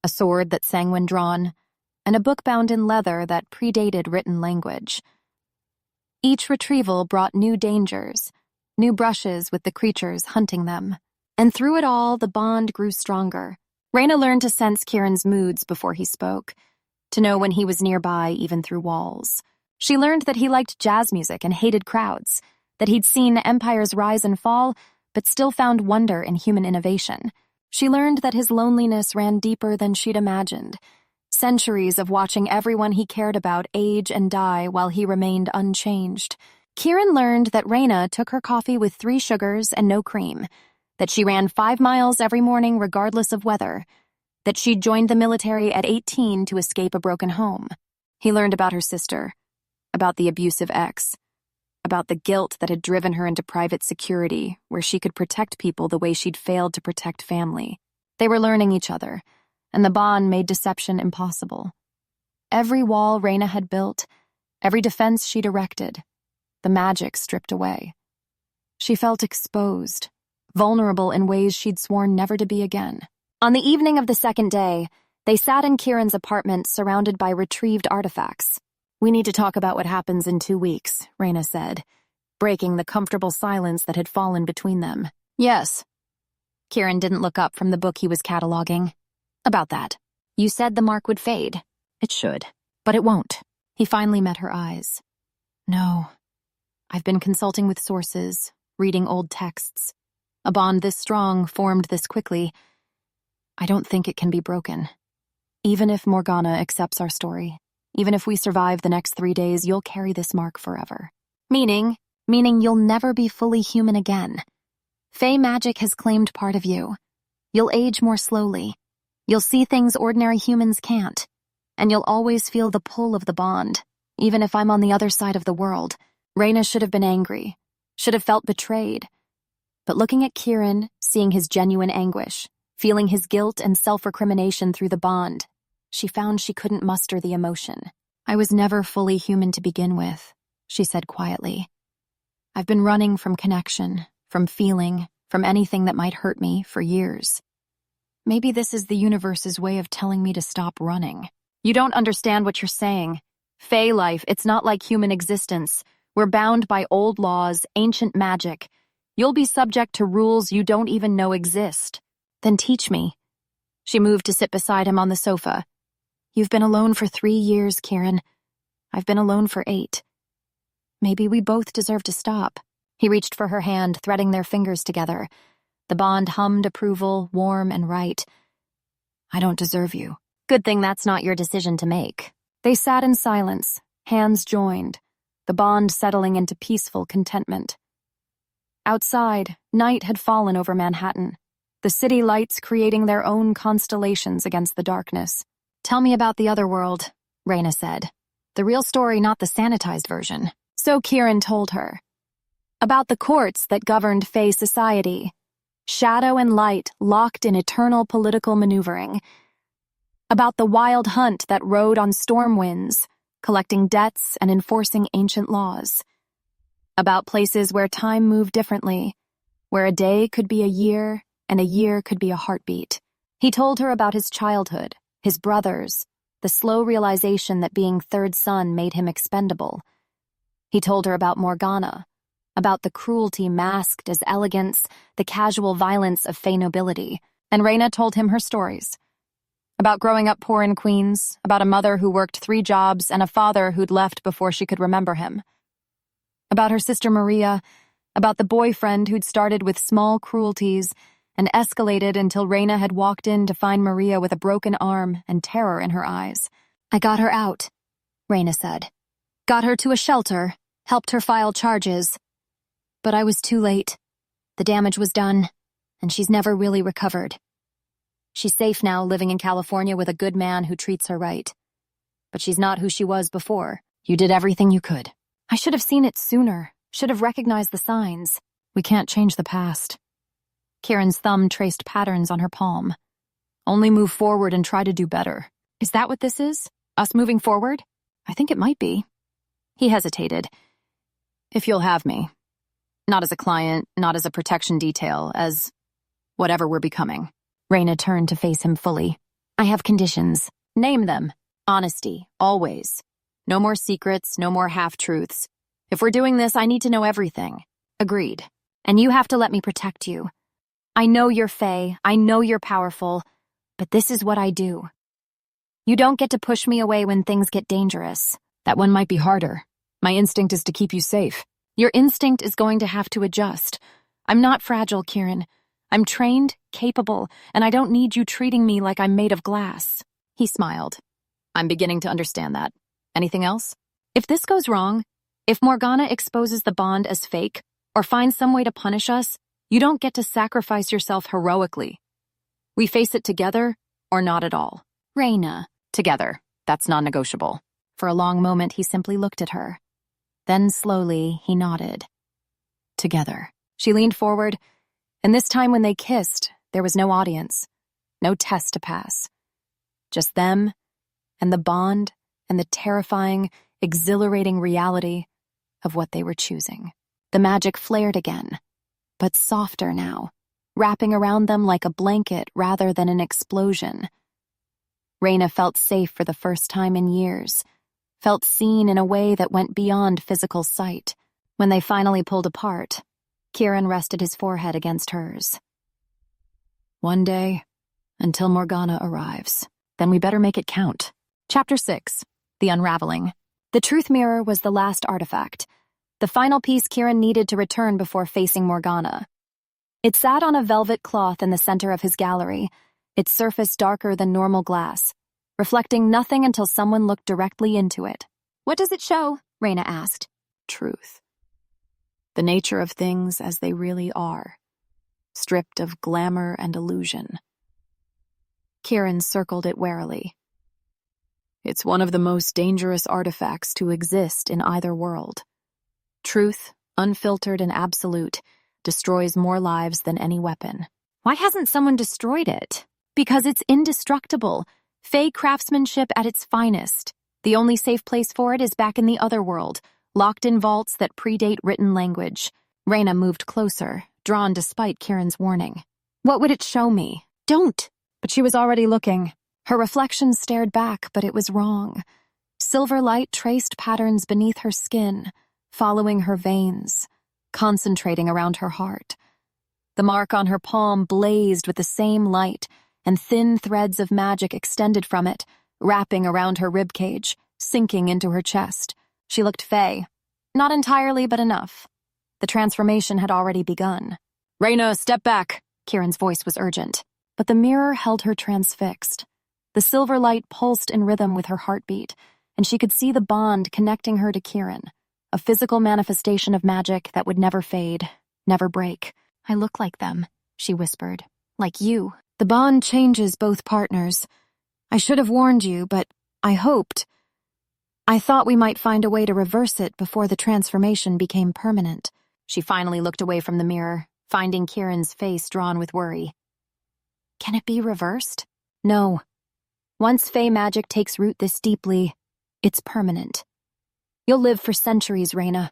[SPEAKER 1] a sword that sang when drawn, and a book bound in leather that predated written language. Each retrieval brought new dangers, new brushes with the creatures hunting them. And through it all, the bond grew stronger. Reyna learned to sense Kieran's moods before he spoke, to know when he was nearby even through walls. She learned that he liked jazz music and hated crowds, that he'd seen empires rise and fall, but still found wonder in human innovation. She learned that his loneliness ran deeper than she'd imagined. Centuries of watching everyone he cared about age and die while he remained unchanged. Kieran learned that Reyna took her coffee with 3 sugars and no cream, that she ran 5 miles every morning regardless of weather, that she'd joined the military at 18 to escape a broken home. He learned about her sister, about the abusive ex, about the guilt that had driven her into private security, where she could protect people the way she'd failed to protect family. They were learning each other, and the bond made deception impossible. Every wall Reyna had built, every defense she'd erected, the magic stripped away. She felt exposed, vulnerable in ways she'd sworn never to be again. On the evening of the 2nd day, they sat in Kieran's apartment surrounded by retrieved artifacts. We need to talk about what happens in 2 weeks, Reyna said, breaking the comfortable silence that had fallen between them. Yes. Kieran didn't look up from the book he was cataloging. About that. You said the mark would fade. It should, but it won't. He finally met her eyes. No. I've been consulting with sources, reading old texts. A bond this strong, formed this quickly. I don't think it can be broken. Even if Morgana accepts our story, even if we survive the next 3 days, you'll carry this mark forever. Meaning you'll never be fully human again. Fae magic has claimed part of you. You'll age more slowly. You'll see things ordinary humans can't. And you'll always feel the pull of the bond, even if I'm on the other side of the world. Reyna should have been angry, should have felt betrayed. But looking at Kieran, seeing his genuine anguish, feeling his guilt and self-recrimination through the bond, she found she couldn't muster the emotion. I was never fully human to begin with, she said quietly. I've been running from connection, from feeling, from anything that might hurt me for years. Maybe this is the universe's way of telling me to stop running. You don't understand what you're saying. Fae life, it's not like human existence. We're bound by old laws, ancient magic. You'll be subject to rules you don't even know exist. Then teach me. She moved to sit beside him on the sofa. You've been alone for 3 years, Kieran. I've been alone for 8. Maybe we both deserve to stop. He reached for her hand, threading their fingers together. The bond hummed approval, warm and right. I don't deserve you. Good thing that's not your decision to make. They sat in silence, hands joined, the bond settling into peaceful contentment. Outside, night had fallen over Manhattan, the city lights creating their own constellations against the darkness. Tell me about the other world, Reyna said. The real story, not the sanitized version. So Kieran told her. About the courts that governed Fae society. Shadow and light locked in eternal political maneuvering. About the wild hunt that rode on storm winds, collecting debts and enforcing ancient laws. about places where time moved differently, where a day could be a year and a year could be a heartbeat. He told her about his childhood, his brothers, the slow realization that being third son made him expendable. He told her about Morgana, about the cruelty masked as elegance, the casual violence of fey nobility, and Reyna told him her stories. About growing up poor in Queens, about a mother who worked 3 jobs and a father who'd left before she could remember him. About her sister Maria, about the boyfriend who'd started with small cruelties and escalated until Reyna had walked in to find Maria with a broken arm and terror in her eyes. "I got her out," Reyna said. "Got her to a shelter, helped her file charges. But I was too late. The damage was done, and she's never really recovered. She's safe now, living in California with a good man who treats her right. But she's not who she was before. You did everything you could. I should have seen it sooner, should have recognized the signs. We can't change the past." Kieran's thumb traced patterns on her palm. "Only move forward and try to do better." "Is that what this is? Us moving forward?" "I think it might be." He hesitated. "If you'll have me. Not as a client, not as a protection detail, as whatever we're becoming." Reyna turned to face him fully. "I have conditions." "Name them." "Honesty, always. No more secrets, no more half-truths. If we're doing this, I need to know everything." "Agreed. And you have to let me protect you. I know you're Fae, I know you're powerful, but this is what I do. You don't get to push me away when things get dangerous." "That one might be harder. My instinct is to keep you safe." "Your instinct is going to have to adjust. I'm not fragile, Kieran. I'm trained, capable, and I don't need you treating me like I'm made of glass." He smiled. "I'm beginning to understand that. Anything else?" "If this goes wrong, if Morgana exposes the bond as fake, or finds some way to punish us, you don't get to sacrifice yourself heroically. We face it together, or not at all." "Reyna." "Together. That's non-negotiable." For a long moment, he simply looked at her. Then slowly, he nodded. "Together." She leaned forward, and this time when they kissed, there was no audience, no test to pass. Just them, and the bond, and the terrifying, exhilarating reality of what they were choosing. The magic flared again, but softer now, wrapping around them like a blanket rather than an explosion. Reyna felt safe for the first time in years, felt seen in a way that went beyond physical sight. When they finally pulled apart, Kieran rested his forehead against hers. "One day, until Morgana arrives. Then we better make it count." Chapter 6. The Unraveling. The Truth Mirror was the last artifact, the final piece Kieran needed to return before facing Morgana. It sat on a velvet cloth in the center of his gallery, its surface darker than normal glass, reflecting nothing until someone looked directly into it. "What does it show?" Reyna asked. "Truth. The nature of things as they really are, stripped of glamour and illusion." Kieran circled it warily. "It's one of the most dangerous artifacts to exist in either world. Truth, unfiltered and absolute, destroys more lives than any weapon." "Why hasn't someone destroyed it?" "Because it's indestructible, Fey craftsmanship at its finest. The only safe place for it is back in the other world, locked in vaults that predate written language." Reyna moved closer, drawn despite Kieran's warning. "What would it show me?" "Don't!" But she was already looking. Her reflection stared back, but it was wrong. Silver light traced patterns beneath her skin, following her veins, concentrating around her heart. The mark on her palm blazed with the same light, and thin threads of magic extended from it, wrapping around her ribcage, sinking into her chest. She looked fey. Not entirely, but enough. The transformation had already begun. "Reyna, step back!" Kieran's voice was urgent. But the mirror held her transfixed. The silver light pulsed in rhythm with her heartbeat, and she could see the bond connecting her to Kieran, a physical manifestation of magic that would never fade, never break. "I look like them," she whispered. "Like you. The bond changes both partners. I should have warned you, but I hoped. I thought we might find a way to reverse it before the transformation became permanent." She finally looked away from the mirror, finding Kieran's face drawn with worry. "Can it be reversed?" "No. Once Fey magic takes root this deeply, it's permanent. You'll live for centuries, Reyna.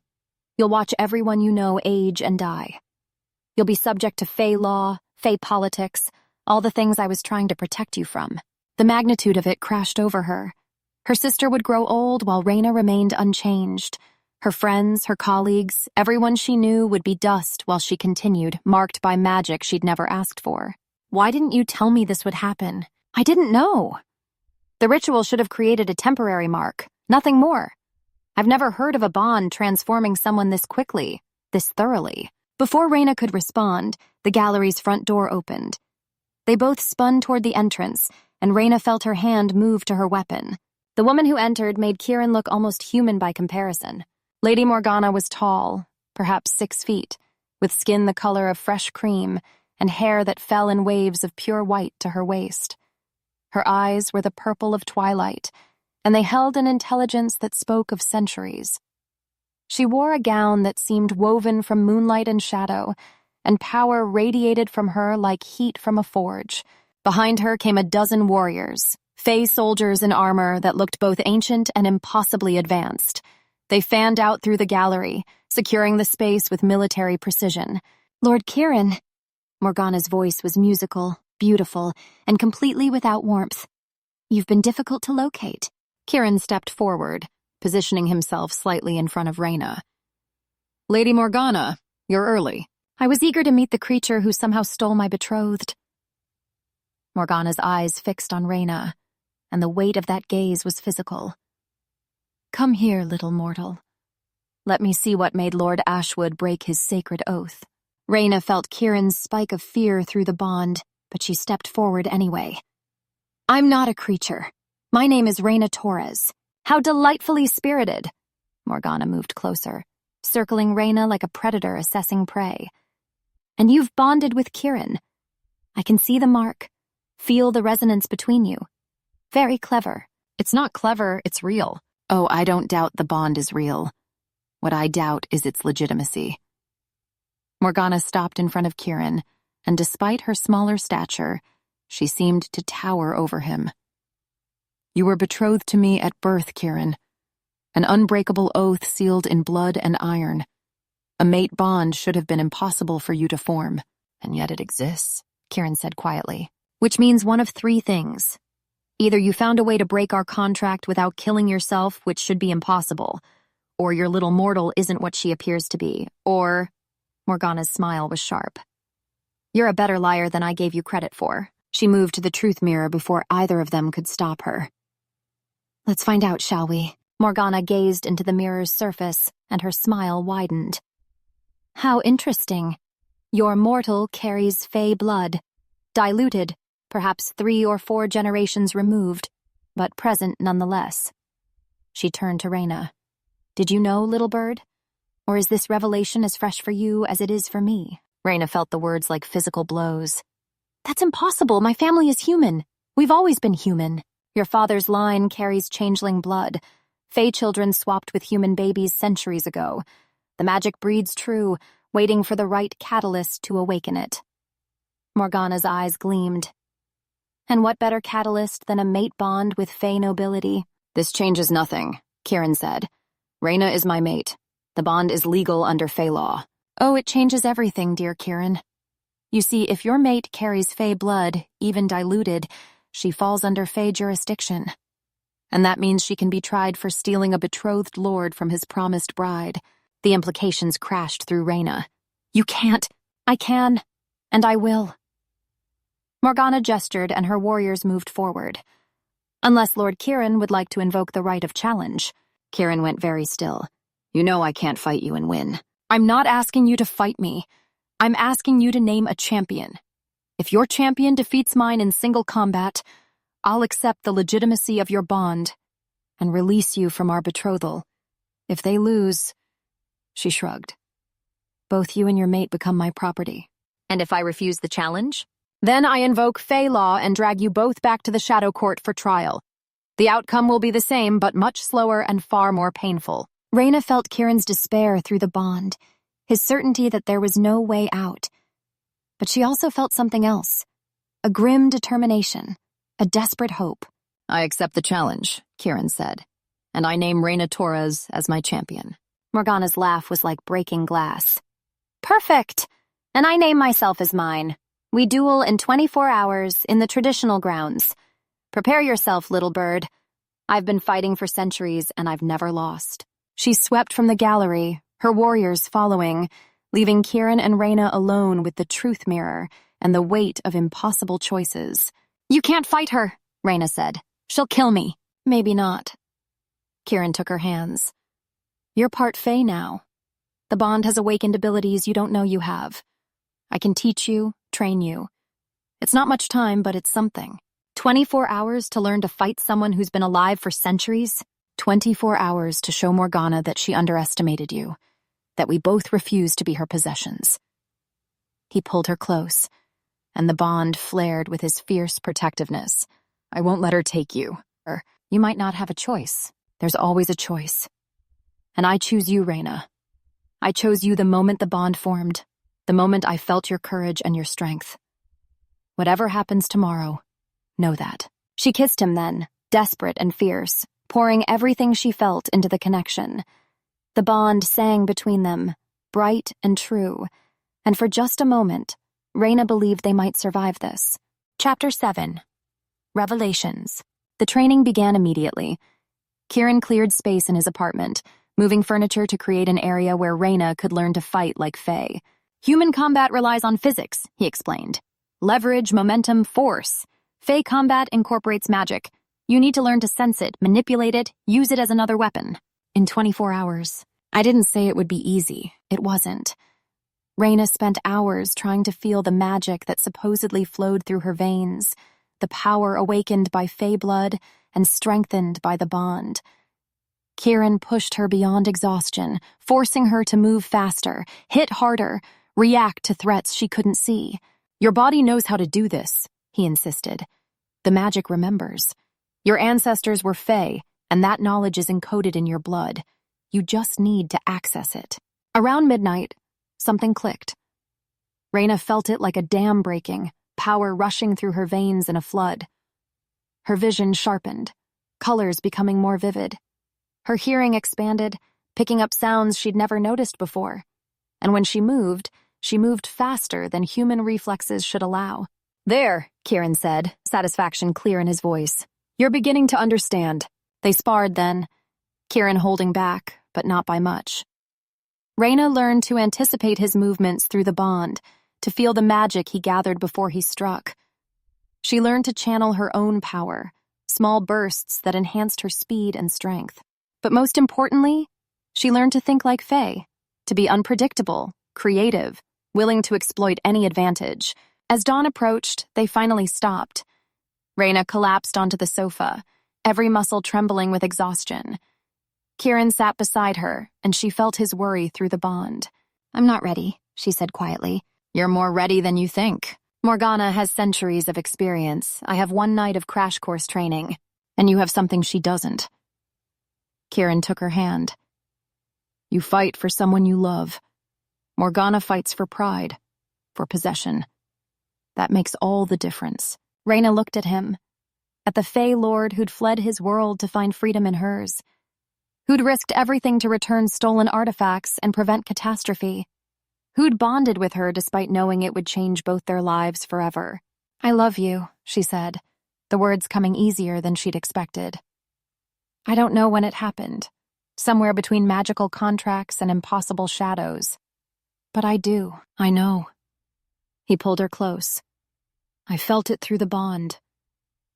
[SPEAKER 1] You'll watch everyone you know age and die. You'll be subject to Fae law, Fae politics, all the things I was trying to protect you from. The magnitude of it crashed over her. Her sister would grow old while Reyna remained unchanged. Her friends, her colleagues, everyone she knew would be dust while she continued, marked by magic she'd never asked for. Why didn't you tell me this would happen? I didn't know. The ritual should have created a temporary mark, nothing more. I've never heard of a bond transforming someone this quickly, this thoroughly. Before Reyna could respond, the gallery's front door opened. They both spun toward the entrance, and Reyna felt her hand move to her weapon. The woman who entered made Kieran look almost human by comparison. Lady Morgana was tall, perhaps 6 feet, with skin the color of fresh cream and hair that fell in waves of pure white to her waist. Her eyes were the purple of twilight, and they held an intelligence that spoke of centuries. She wore a gown that seemed woven from moonlight and shadow, and power radiated from her like heat from a forge. Behind her came a dozen warriors, Fae soldiers in armor that looked both ancient and impossibly advanced. They fanned out through the gallery, securing the space with military precision. Lord Kieran. Morgana's voice was musical, beautiful, and completely without warmth. You've been difficult to locate. Kieran stepped forward, positioning himself slightly in front of Reyna. Lady Morgana, you're early. I was eager to meet the creature who somehow stole my betrothed. Morgana's eyes fixed on Reyna, and the weight of that gaze was physical. Come here, little mortal. Let me see what made Lord Ashwood break his sacred oath. Reyna felt Kieran's spike of fear through the bond, but she stepped forward anyway. I'm not a creature. My name is Reyna Torres. How delightfully spirited. Morgana moved closer, circling Reyna like a predator assessing prey. And you've bonded with Kieran. I can see the mark, feel the resonance between you. Very clever. It's not clever, it's real. Oh, I don't doubt the bond is real. What I doubt is its legitimacy. Morgana stopped in front of Kieran, and despite her smaller stature, she seemed to tower over him. You were betrothed to me at birth, Kieran. An unbreakable oath sealed in blood and iron. A mate bond should have been impossible for you to form, and yet it exists, Kieran said quietly. Which means one of 3 things. Either you found a way to break our contract without killing yourself, which should be impossible, or your little mortal isn't what she appears to be, or... Morgana's smile was sharp. You're a better liar than I gave you credit for. She moved to the truth mirror before either of them could stop her. Let's find out, shall we? Morgana gazed into the mirror's surface, and her smile widened. How interesting. Your mortal carries Fae blood. Diluted, perhaps 3 or 4 generations removed, but present nonetheless. She turned to Reyna. Did you know, little bird? Or is this revelation as fresh for you as it is for me? Reyna felt the words like physical blows. That's impossible. My family is human. We've always been human. Your father's line carries changeling blood. Fae children swapped with human babies centuries ago. The magic breeds true, waiting for the right catalyst to awaken it. Morgana's eyes gleamed. And what better catalyst than a mate bond with Fae nobility? This changes nothing, Kieran said. Reyna is my mate. The bond is legal under Fae law. Oh, it changes everything, dear Kieran. You see, if your mate carries Fae blood, even diluted, she falls under Fae jurisdiction. And that means she can be tried for stealing a betrothed lord from his promised bride. The implications crashed through Reyna. You can't. I can. And I will. Morgana gestured and her warriors moved forward. Unless Lord Kieran would like to invoke the right of challenge. Kieran went very still. You know I can't fight you and win. I'm not asking you to fight me. I'm asking you to name a champion. If your champion defeats mine in single combat, I'll accept the legitimacy of your bond and release you from our betrothal. If they lose, she shrugged. Both you and your mate become my property. And if I refuse the challenge? Then I invoke Fae law and drag you both back to the Shadow Court for trial. The outcome will be the same, but much slower and far more painful. Reyna felt Kieran's despair through the bond, his certainty that there was no way out. But she also felt something else, a grim determination, a desperate hope. I accept the challenge, Kieran said, and I name Reyna Torres as my champion. Morgana's laugh was like breaking glass. Perfect! And I name myself as mine. We duel in 24 hours in the traditional grounds. Prepare yourself, little bird. I've been fighting for centuries and I've never lost. She swept from the gallery, her warriors following, leaving Kieran and Reyna alone with the truth mirror and the weight of impossible choices. You can't fight her, Reyna said. She'll kill me. Maybe not. Kieran took her hands. You're part Fae now. The bond has awakened abilities you don't know you have. I can teach you, train you. It's not much time, but it's something. 24 hours to learn to fight someone who's been alive for centuries? 24 hours to show Morgana that she underestimated you, that we both refused to be her possessions. He pulled her close, and the bond flared with his fierce protectiveness. I won't let her take you. Or, you might not have a choice. There's always a choice. And I choose you, Reyna. I chose you the moment the bond formed, the moment I felt your courage and your strength. Whatever happens tomorrow, know that. She kissed him then, desperate and fierce, pouring everything she felt into the connection. The bond sang between them, bright and true, and for just a moment, Reyna believed they might survive this. Chapter 7. Revelations. The training began immediately. Kieran cleared space in his apartment, moving furniture to create an area where Reyna could learn to fight like Fae. Human combat relies on physics, he explained. Leverage, momentum, force. Fae combat incorporates magic. You need to learn to sense it, manipulate it, use it as another weapon. In 24 hours. I didn't say it would be easy. It wasn't. Reyna spent hours trying to feel the magic that supposedly flowed through her veins, the power awakened by Fae blood and strengthened by the bond. Kieran pushed her beyond exhaustion, forcing her to move faster, hit harder, react to threats she couldn't see. Your body knows how to do this, he insisted. The magic remembers. Your ancestors were Fae, and that knowledge is encoded in your blood. You just need to access it. Around midnight, something clicked. Reyna felt it like a dam breaking, power rushing through her veins in a flood. Her vision sharpened, colors becoming more vivid. Her hearing expanded, picking up sounds she'd never noticed before. And when she moved faster than human reflexes should allow. There, Kieran said, satisfaction clear in his voice. You're beginning to understand. They sparred then, Kieran holding back, but not by much. Reyna learned to anticipate his movements through the bond, to feel the magic he gathered before he struck. She learned to channel her own power, small bursts that enhanced her speed and strength. But most importantly, she learned to think like Fae, to be unpredictable, creative, willing to exploit any advantage. As dawn approached, they finally stopped. Reyna collapsed onto the sofa, every muscle trembling with exhaustion. Kieran sat beside her, and she felt his worry through the bond. I'm not ready, she said quietly. You're more ready than you think. Morgana has centuries of experience. I have one night of crash course training, and you have something she doesn't. Kieran took her hand. You fight for someone you love. Morgana fights for pride, for possession. That makes all the difference. Reyna looked at him, at the Fae Lord who'd fled his world to find freedom in hers, who'd risked everything to return stolen artifacts and prevent catastrophe, who'd bonded with her despite knowing it would change both their lives forever. I love you, she said, the words coming easier than she'd expected. I don't know when it happened, somewhere between magical contracts and impossible shadows. But I do, I know. He pulled her close. I felt it through the bond.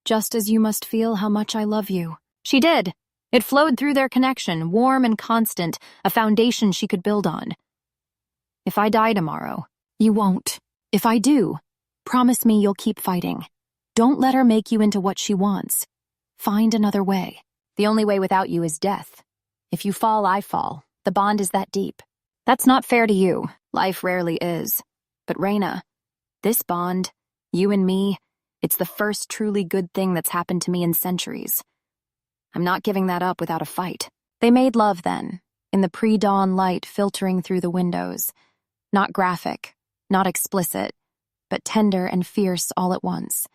[SPEAKER 1] Just as you must feel how much I love you. She did. It flowed through their connection, warm and constant, a foundation she could build on. If I die tomorrow, you won't. If I do, promise me you'll keep fighting. Don't let her make you into what she wants. Find another way. The only way without you is death. If you fall, I fall. The bond is that deep. That's not fair to you. Life rarely is. But Reyna, this bond, you and me, it's the first truly good thing that's happened to me in centuries. I'm not giving that up without a fight. They made love then, in the pre-dawn light filtering through the windows. Not graphic, not explicit, but tender and fierce all at once.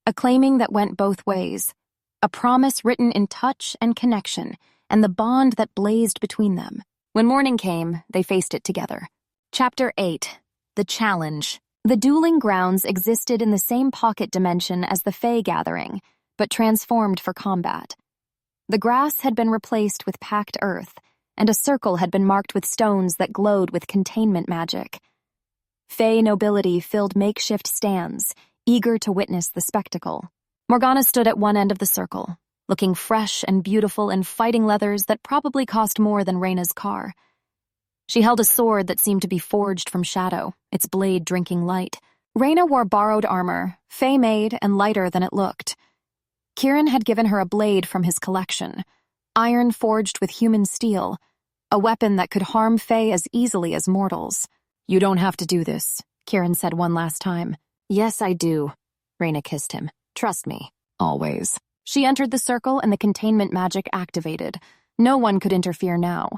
[SPEAKER 1] A claiming that went both ways. A promise written in touch and connection, and the bond that blazed between them. When morning came, they faced it together. Chapter 8. The Challenge. The dueling grounds existed in the same pocket dimension as the Fae gathering, but transformed for combat. The grass had been replaced with packed earth, and a circle had been marked with stones that glowed with containment magic. Fae nobility filled makeshift stands, eager to witness the spectacle. Morgana stood at one end of the circle, looking fresh and beautiful in fighting leathers that probably cost more than Reyna's car. She held a sword that seemed to be forged from shadow, its blade drinking light. Reyna wore borrowed armor, Fae-made and lighter than it looked. Kieran had given her a blade from his collection, iron forged with human steel, a weapon that could harm Fae as easily as mortals. "You don't have to do this," Kieran said one last time. "Yes, I do." Reyna kissed him. "Trust me. Always." She entered the circle and the containment magic activated. No one could interfere now.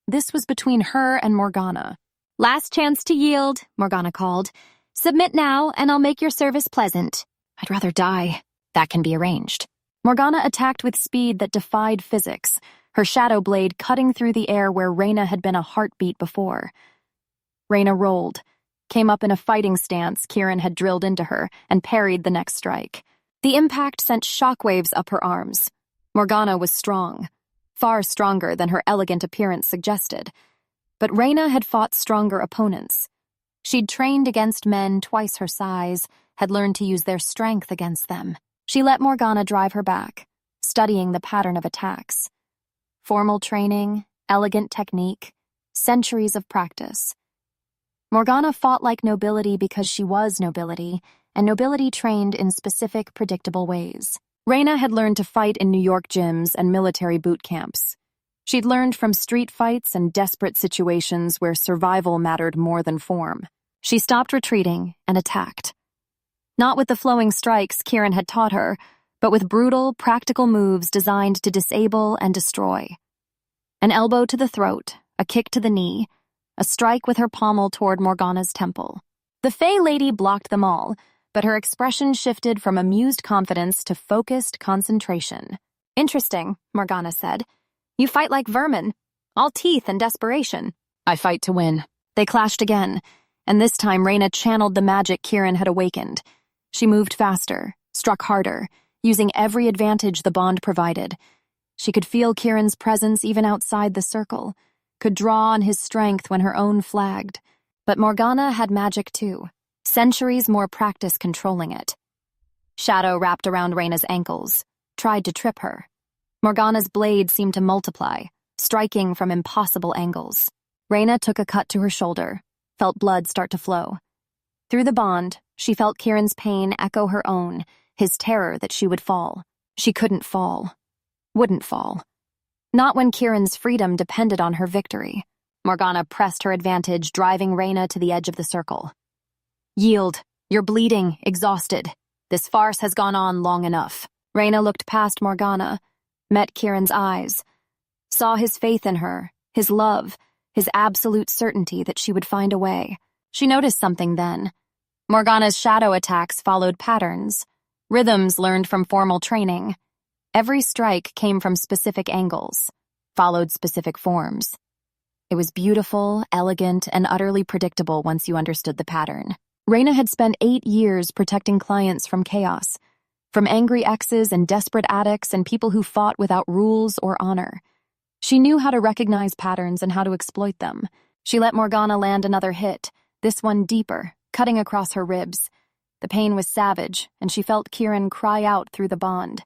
[SPEAKER 1] This was between her and Morgana. "Last chance to yield," Morgana called. "Submit now, and I'll make your service pleasant." "I'd rather die." "That can be arranged." Morgana attacked with speed that defied physics, her shadow blade cutting through the air where Reyna had been a heartbeat before. Reyna rolled, came up in a fighting stance Kieran had drilled into her, and parried the next strike. The impact sent shockwaves up her arms. Morgana was strong, far stronger than her elegant appearance suggested. But Reyna had fought stronger opponents. She'd trained against men twice her size, had learned to use their strength against them. She let Morgana drive her back, studying the pattern of attacks. Formal training, elegant technique, centuries of practice. Morgana fought like nobility because she was nobility, and nobility trained in specific, predictable ways. Reyna had learned to fight in New York gyms and military boot camps. She'd learned from street fights and desperate situations where survival mattered more than form. She stopped retreating and attacked. Not with the flowing strikes Kieran had taught her, but with brutal, practical moves designed to disable and destroy. An elbow to the throat, a kick to the knee, a strike with her pommel toward Morgana's temple. The Fae lady blocked them all, but her expression shifted from amused confidence to focused concentration. "Interesting," Morgana said. "You fight like vermin, all teeth and desperation." "I fight to win." They clashed again, and this time Reyna channeled the magic Kieran had awakened. She moved faster, struck harder, using every advantage the bond provided. She could feel Kieran's presence even outside the circle, could draw on his strength when her own flagged. But Morgana had magic too, centuries more practice controlling it. Shadow wrapped around Reyna's ankles, tried to trip her. Morgana's blade seemed to multiply, striking from impossible angles. Reyna took a cut to her shoulder, felt blood start to flow. Through the bond, she felt Kieran's pain echo her own, his terror that she would fall. She couldn't fall. Wouldn't fall. Not when Kieran's freedom depended on her victory. Morgana pressed her advantage, driving Reyna to the edge of the circle. "Yield. You're bleeding, exhausted. This farce has gone on long enough." Reyna looked past Morgana, met Kieran's eyes, saw his faith in her, his love, his absolute certainty that she would find a way. She noticed something then. Morgana's shadow attacks followed patterns, rhythms learned from formal training. Every strike came from specific angles, followed specific forms. It was beautiful, elegant, and utterly predictable once you understood the pattern. Reyna had spent 8 years protecting clients from chaos, from angry exes and desperate addicts and people who fought without rules or honor. She knew how to recognize patterns and how to exploit them. She let Morgana land another hit, this one deeper, cutting across her ribs. The pain was savage, and she felt Kieran cry out through the bond.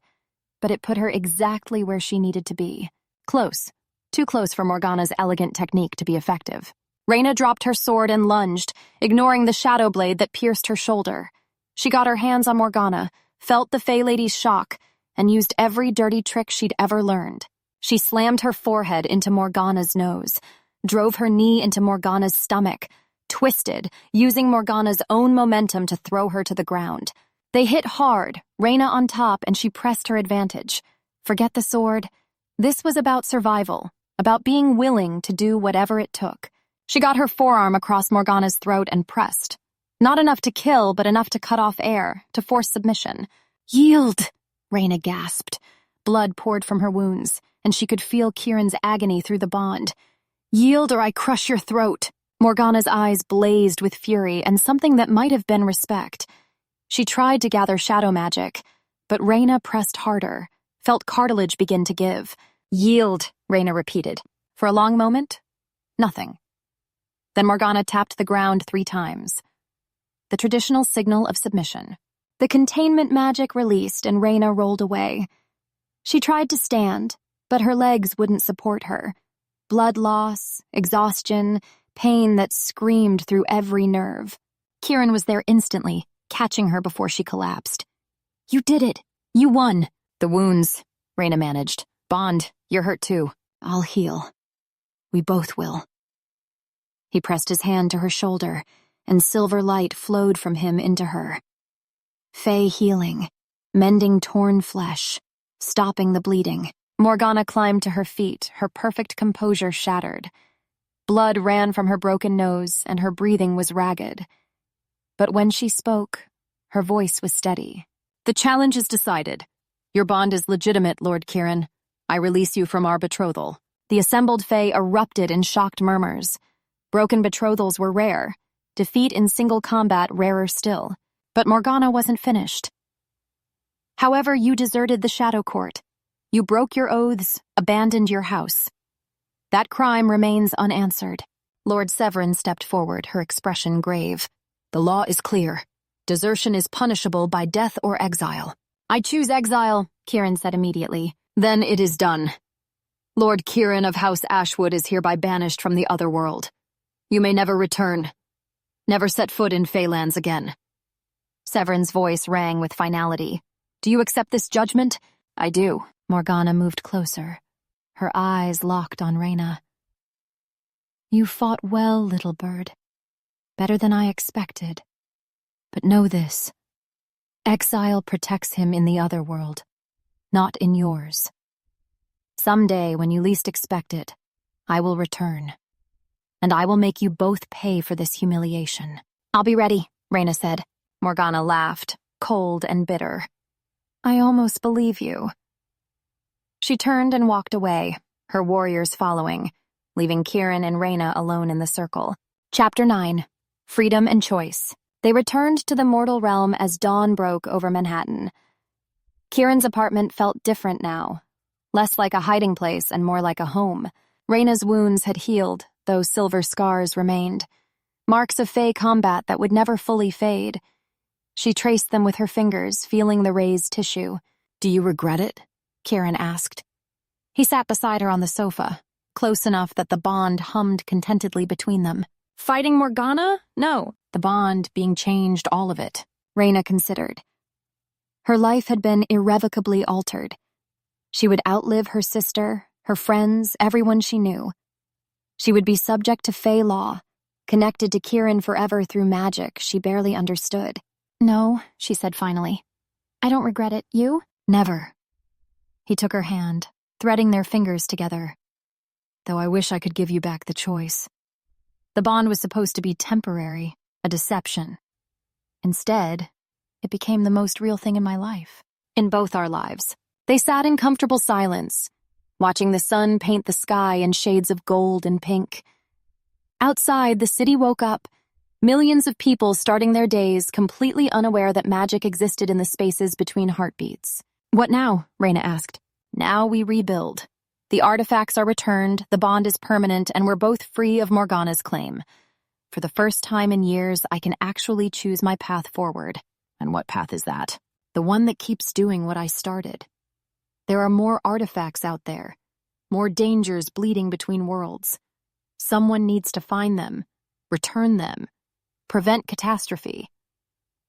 [SPEAKER 1] But it put her exactly where she needed to be. Close. Too close for Morgana's elegant technique to be effective. Reyna dropped her sword and lunged, ignoring the shadow blade that pierced her shoulder. She got her hands on Morgana, felt the Fae Lady's shock, and used every dirty trick she'd ever learned. She slammed her forehead into Morgana's nose, drove her knee into Morgana's stomach, twisted, using Morgana's own momentum to throw her to the ground. They hit hard, Reyna on top, and she pressed her advantage. Forget the sword. This was about survival, about being willing to do whatever it took. She got her forearm across Morgana's throat and pressed. Not enough to kill, but enough to cut off air, to force submission. "Yield!" Reyna gasped. Blood poured from her wounds, and she could feel Kieran's agony through the bond. Yield or I crush your throat. Morgana's eyes blazed with fury and something that might have been respect. She tried to gather shadow magic, but Reyna pressed harder, felt cartilage begin to give. Yield, Reyna repeated. For a long moment, nothing. Then Morgana tapped the ground 3 times. The traditional signal of submission. The containment magic released and Reyna rolled away. She tried to stand, but her legs wouldn't support her. Blood loss, exhaustion, pain that screamed through every nerve. Kieran was there instantly, catching her before she collapsed. You did it. You won. The wounds, Reyna managed. Bond, you're hurt too. I'll heal. We both will. He pressed his hand to her shoulder, and silver light flowed from him into her. Fae healing, mending torn flesh, stopping the bleeding. Morgana climbed to her feet, her perfect composure shattered. Blood ran from her broken nose, and her breathing was ragged. But when she spoke, her voice was steady. The challenge is decided. Your bond is legitimate, Lord Kieran. I release you from our betrothal. The assembled Fae erupted in shocked murmurs. Broken betrothals were rare. Defeat in single combat rarer still. But Morgana wasn't finished. However, you deserted the Shadow Court. You broke your oaths, abandoned your house. That crime remains unanswered. Lord Severin stepped forward, her expression grave. The law is clear. Desertion is punishable by death or exile. I choose exile, Kieran said immediately. Then it is done. Lord Kieran of House Ashwood is hereby banished from the other world. You may never return. Never set foot in Feylands again. Severin's voice rang with finality. Do you accept this judgment? I do. Morgana moved closer, her eyes locked on Reyna. You fought well, little bird. Better than I expected. But know this. Exile protects him in the other world, not in yours. Someday, when you least expect it, I will return. And I will make you both pay for this humiliation. I'll be ready, Reyna said. Morgana laughed, cold and bitter. I almost believe you. She turned and walked away, her warriors following, leaving Kieran and Reyna alone in the circle. Chapter 9. Freedom and Choice. They returned to the mortal realm as dawn broke over Manhattan. Kieran's apartment felt different now, less like a hiding place and more like a home. Reyna's wounds had healed, though silver scars remained. Marks of Fae combat that would never fully fade. She traced them with her fingers, feeling the raised tissue. Do you regret it? Kieran asked. He sat beside her on the sofa, close enough that the bond hummed contentedly between them. Fighting Morgana? No. The bond being changed, all of it. Reyna considered. Her life had been irrevocably altered. She would outlive her sister, her friends, everyone she knew. She would be subject to Fae law, connected to Kieran forever through magic she barely understood. No, she said finally. I don't regret it. You? Never. He took her hand, threading their fingers together. Though I wish I could give you back the choice. The bond was supposed to be temporary, a deception. Instead, it became the most real thing in my life. In both our lives. They sat in comfortable silence, watching the sun paint the sky in shades of gold and pink. Outside, the city woke up, millions of people starting their days completely unaware that magic existed in the spaces between heartbeats. What now? Reyna asked. Now we rebuild. The artifacts are returned, the bond is permanent, and we're both free of Morgana's claim. For the first time in years, I can actually choose my path forward. And what path is that? The one that keeps doing what I started. There are more artifacts out there, more dangers bleeding between worlds. Someone needs to find them, return them, prevent catastrophe.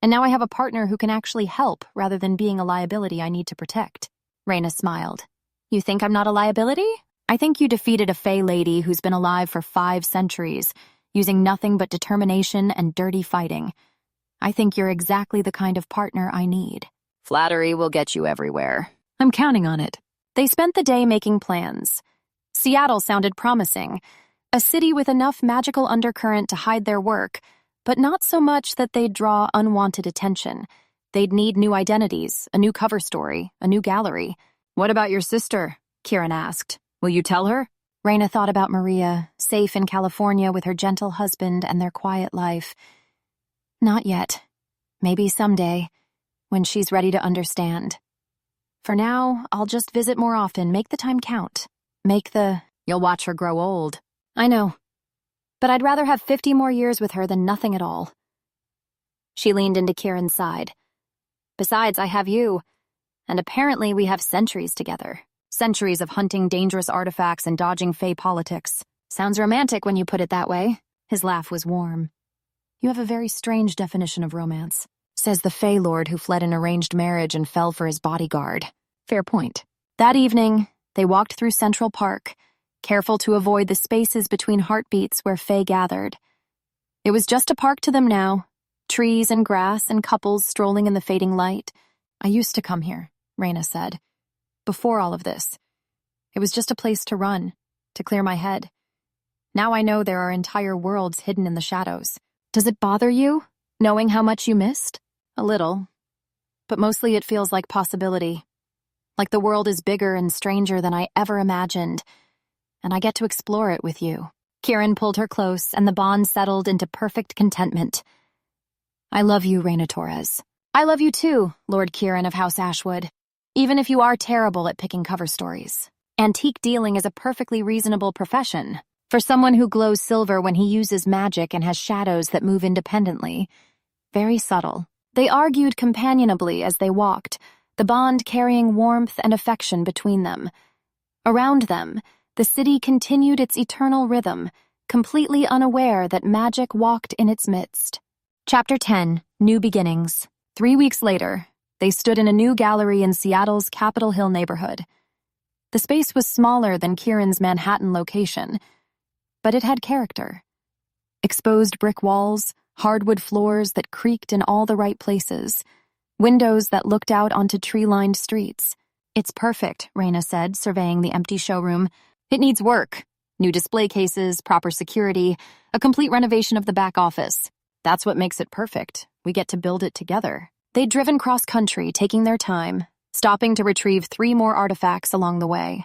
[SPEAKER 1] And now I have a partner who can actually help rather than being a liability I need to protect. Reyna smiled. You think I'm not a liability? I think you defeated a Fae lady who's been alive for 5 centuries, using nothing but determination and dirty fighting. I think you're exactly the kind of partner I need. Flattery will get you everywhere. I'm counting on it. They spent the day making plans. Seattle sounded promising. A city with enough magical undercurrent to hide their work, but not so much that they'd draw unwanted attention. They'd need new identities, a new cover story, a new gallery. What about your sister? Kieran asked. Will you tell her? Reyna thought about Maria, safe in California with her gentle husband and their quiet life. Not yet. Maybe someday, when she's ready to understand. For now, I'll just visit more often, make the time count. You'll watch her grow old. I know. But I'd rather have 50 more years with her than nothing at all. She leaned into Kieran's side. Besides, I have you. And apparently we have centuries together. Centuries of hunting dangerous artifacts and dodging fey politics. Sounds romantic when you put it that way. His laugh was warm. You have a very strange definition of romance, says the Fey Lord who fled an arranged marriage and fell for his bodyguard. Fair point. That evening, they walked through Central Park, careful to avoid the spaces between heartbeats where Fey gathered. It was just a park to them now, trees and grass and couples strolling in the fading light. I used to come here, Reyna said. Before all of this. It was just a place to run, to clear my head. Now I know there are entire worlds hidden in the shadows. Does it bother you, knowing how much you missed? A little. But mostly it feels like possibility. Like the world is bigger and stranger than I ever imagined. And I get to explore it with you. Kieran pulled her close, and the bond settled into perfect contentment. I love you, Reyna Torres. I love you too, Lord Kieran of House Ashwood. Even if you are terrible at picking cover stories. Antique dealing is a perfectly reasonable profession. For someone who glows silver when he uses magic and has shadows that move independently. Very subtle. They argued companionably as they walked, the bond carrying warmth and affection between them. Around them, the city continued its eternal rhythm, completely unaware that magic walked in its midst. Chapter 10, New Beginnings. 3 weeks later, they stood in a new gallery in Seattle's Capitol Hill neighborhood. The space was smaller than Kieran's Manhattan location, but it had character. Exposed brick walls, hardwood floors that creaked in all the right places, windows that looked out onto tree-lined streets. It's perfect, Reyna said, surveying the empty showroom. It needs work. New display cases, proper security, a complete renovation of the back office. That's what makes it perfect. We get to build it together. They'd driven cross-country, taking their time, stopping to retrieve 3 more artifacts along the way.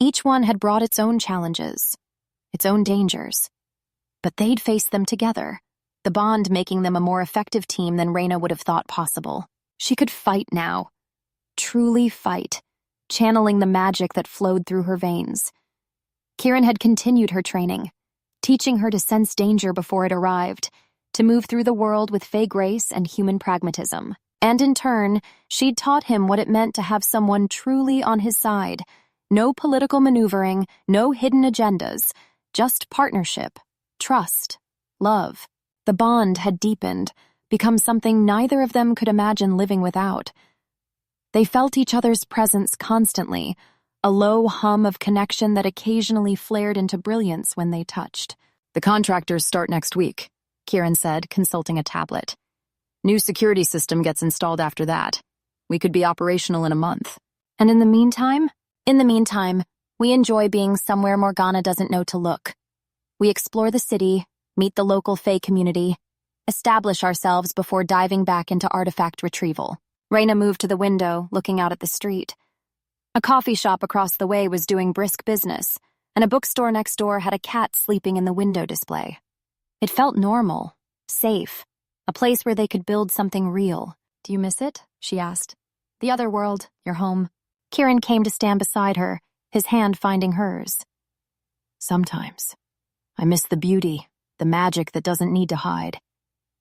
[SPEAKER 1] Each one had brought its own challenges, its own dangers. But they'd face them together, the bond making them a more effective team than Reyna would have thought possible. She could fight now. Truly fight, channeling the magic that flowed through her veins. Kieran had continued her training, teaching her to sense danger before it arrived, to move through the world with fey grace and human pragmatism. And in turn, she'd taught him what it meant to have someone truly on his side. No political maneuvering, no hidden agendas, just partnership, trust, love. The bond had deepened, become something neither of them could imagine living without. They felt each other's presence constantly, a low hum of connection that occasionally flared into brilliance when they touched. The contractors start next week, Kieran said, consulting a tablet. New security system gets installed after that. We could be operational in a month. And in the meantime? In the meantime, we enjoy being somewhere Morgana doesn't know to look. We explore the city, meet the local Fae community, establish ourselves before diving back into artifact retrieval. Reyna moved to the window, looking out at the street. A coffee shop across the way was doing brisk business, and a bookstore next door had a cat sleeping in the window display. It felt normal, safe, a place where they could build something real. Do you miss it? She asked. The other world, your home. Kieran came to stand beside her, his hand finding hers. Sometimes. I miss the beauty, the magic that doesn't need to hide.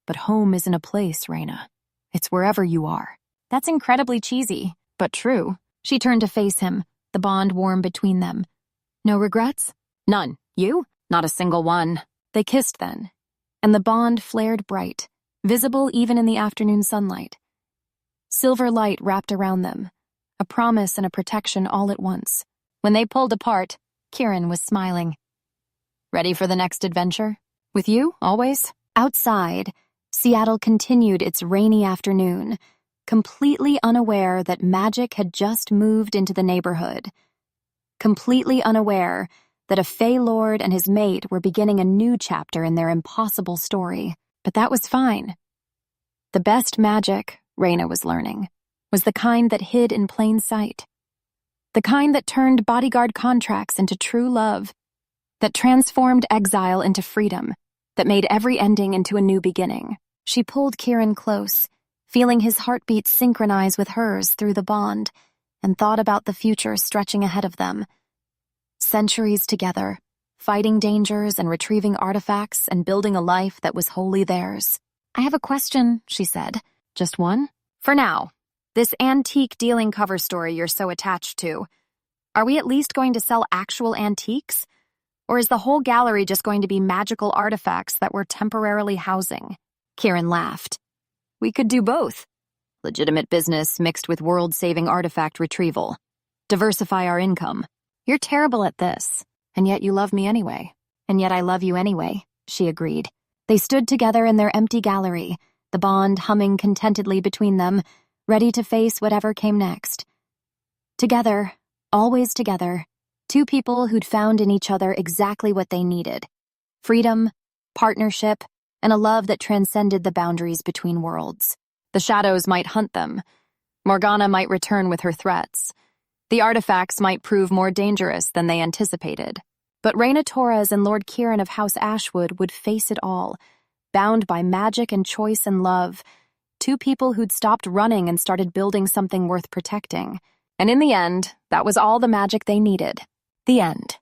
[SPEAKER 1] But home isn't a place, Reyna. It's wherever you are. That's incredibly cheesy, but true. She turned to face him, the bond warm between them. No regrets? None. You? Not a single one. They kissed then, and the bond flared bright, visible even in the afternoon sunlight. Silver light wrapped around them, a promise and a protection all at once. When they pulled apart, Kieran was smiling. Ready for the next adventure? With you, always? Outside, Seattle continued its rainy afternoon, completely unaware that magic had just moved into the neighborhood. Completely unaware that a Fey Lord and his mate were beginning a new chapter in their impossible story. But that was fine. The best magic, Reyna was learning, was the kind that hid in plain sight. The kind that turned bodyguard contracts into true love, that transformed exile into freedom, that made every ending into a new beginning. She pulled Kieran close, feeling his heartbeat synchronize with hers through the bond, and thought about the future stretching ahead of them. Centuries together, fighting dangers and retrieving artifacts and building a life that was wholly theirs. "I have a question," she said. "Just one?" "For now. This antique dealing cover story you're so attached to. Are we at least going to sell actual antiques? Or is the whole gallery just going to be magical artifacts that we're temporarily housing?" Kieran laughed. "We could do both. Legitimate business mixed with world-saving artifact retrieval. Diversify our income." "You're terrible at this, and yet you love me anyway." "And yet I love you anyway," she agreed. They stood together in their empty gallery, the bond humming contentedly between them, ready to face whatever came next. Together, always together, two people who'd found in each other exactly what they needed: freedom, partnership, and a love that transcended the boundaries between worlds. The shadows might hunt them. Morgana might return with her threats. The artifacts might prove more dangerous than they anticipated. But Reyna Torres and Lord Kieran of House Ashwood would face it all, bound by magic and choice and love, two people who'd stopped running and started building something worth protecting. And in the end, that was all the magic they needed. The end.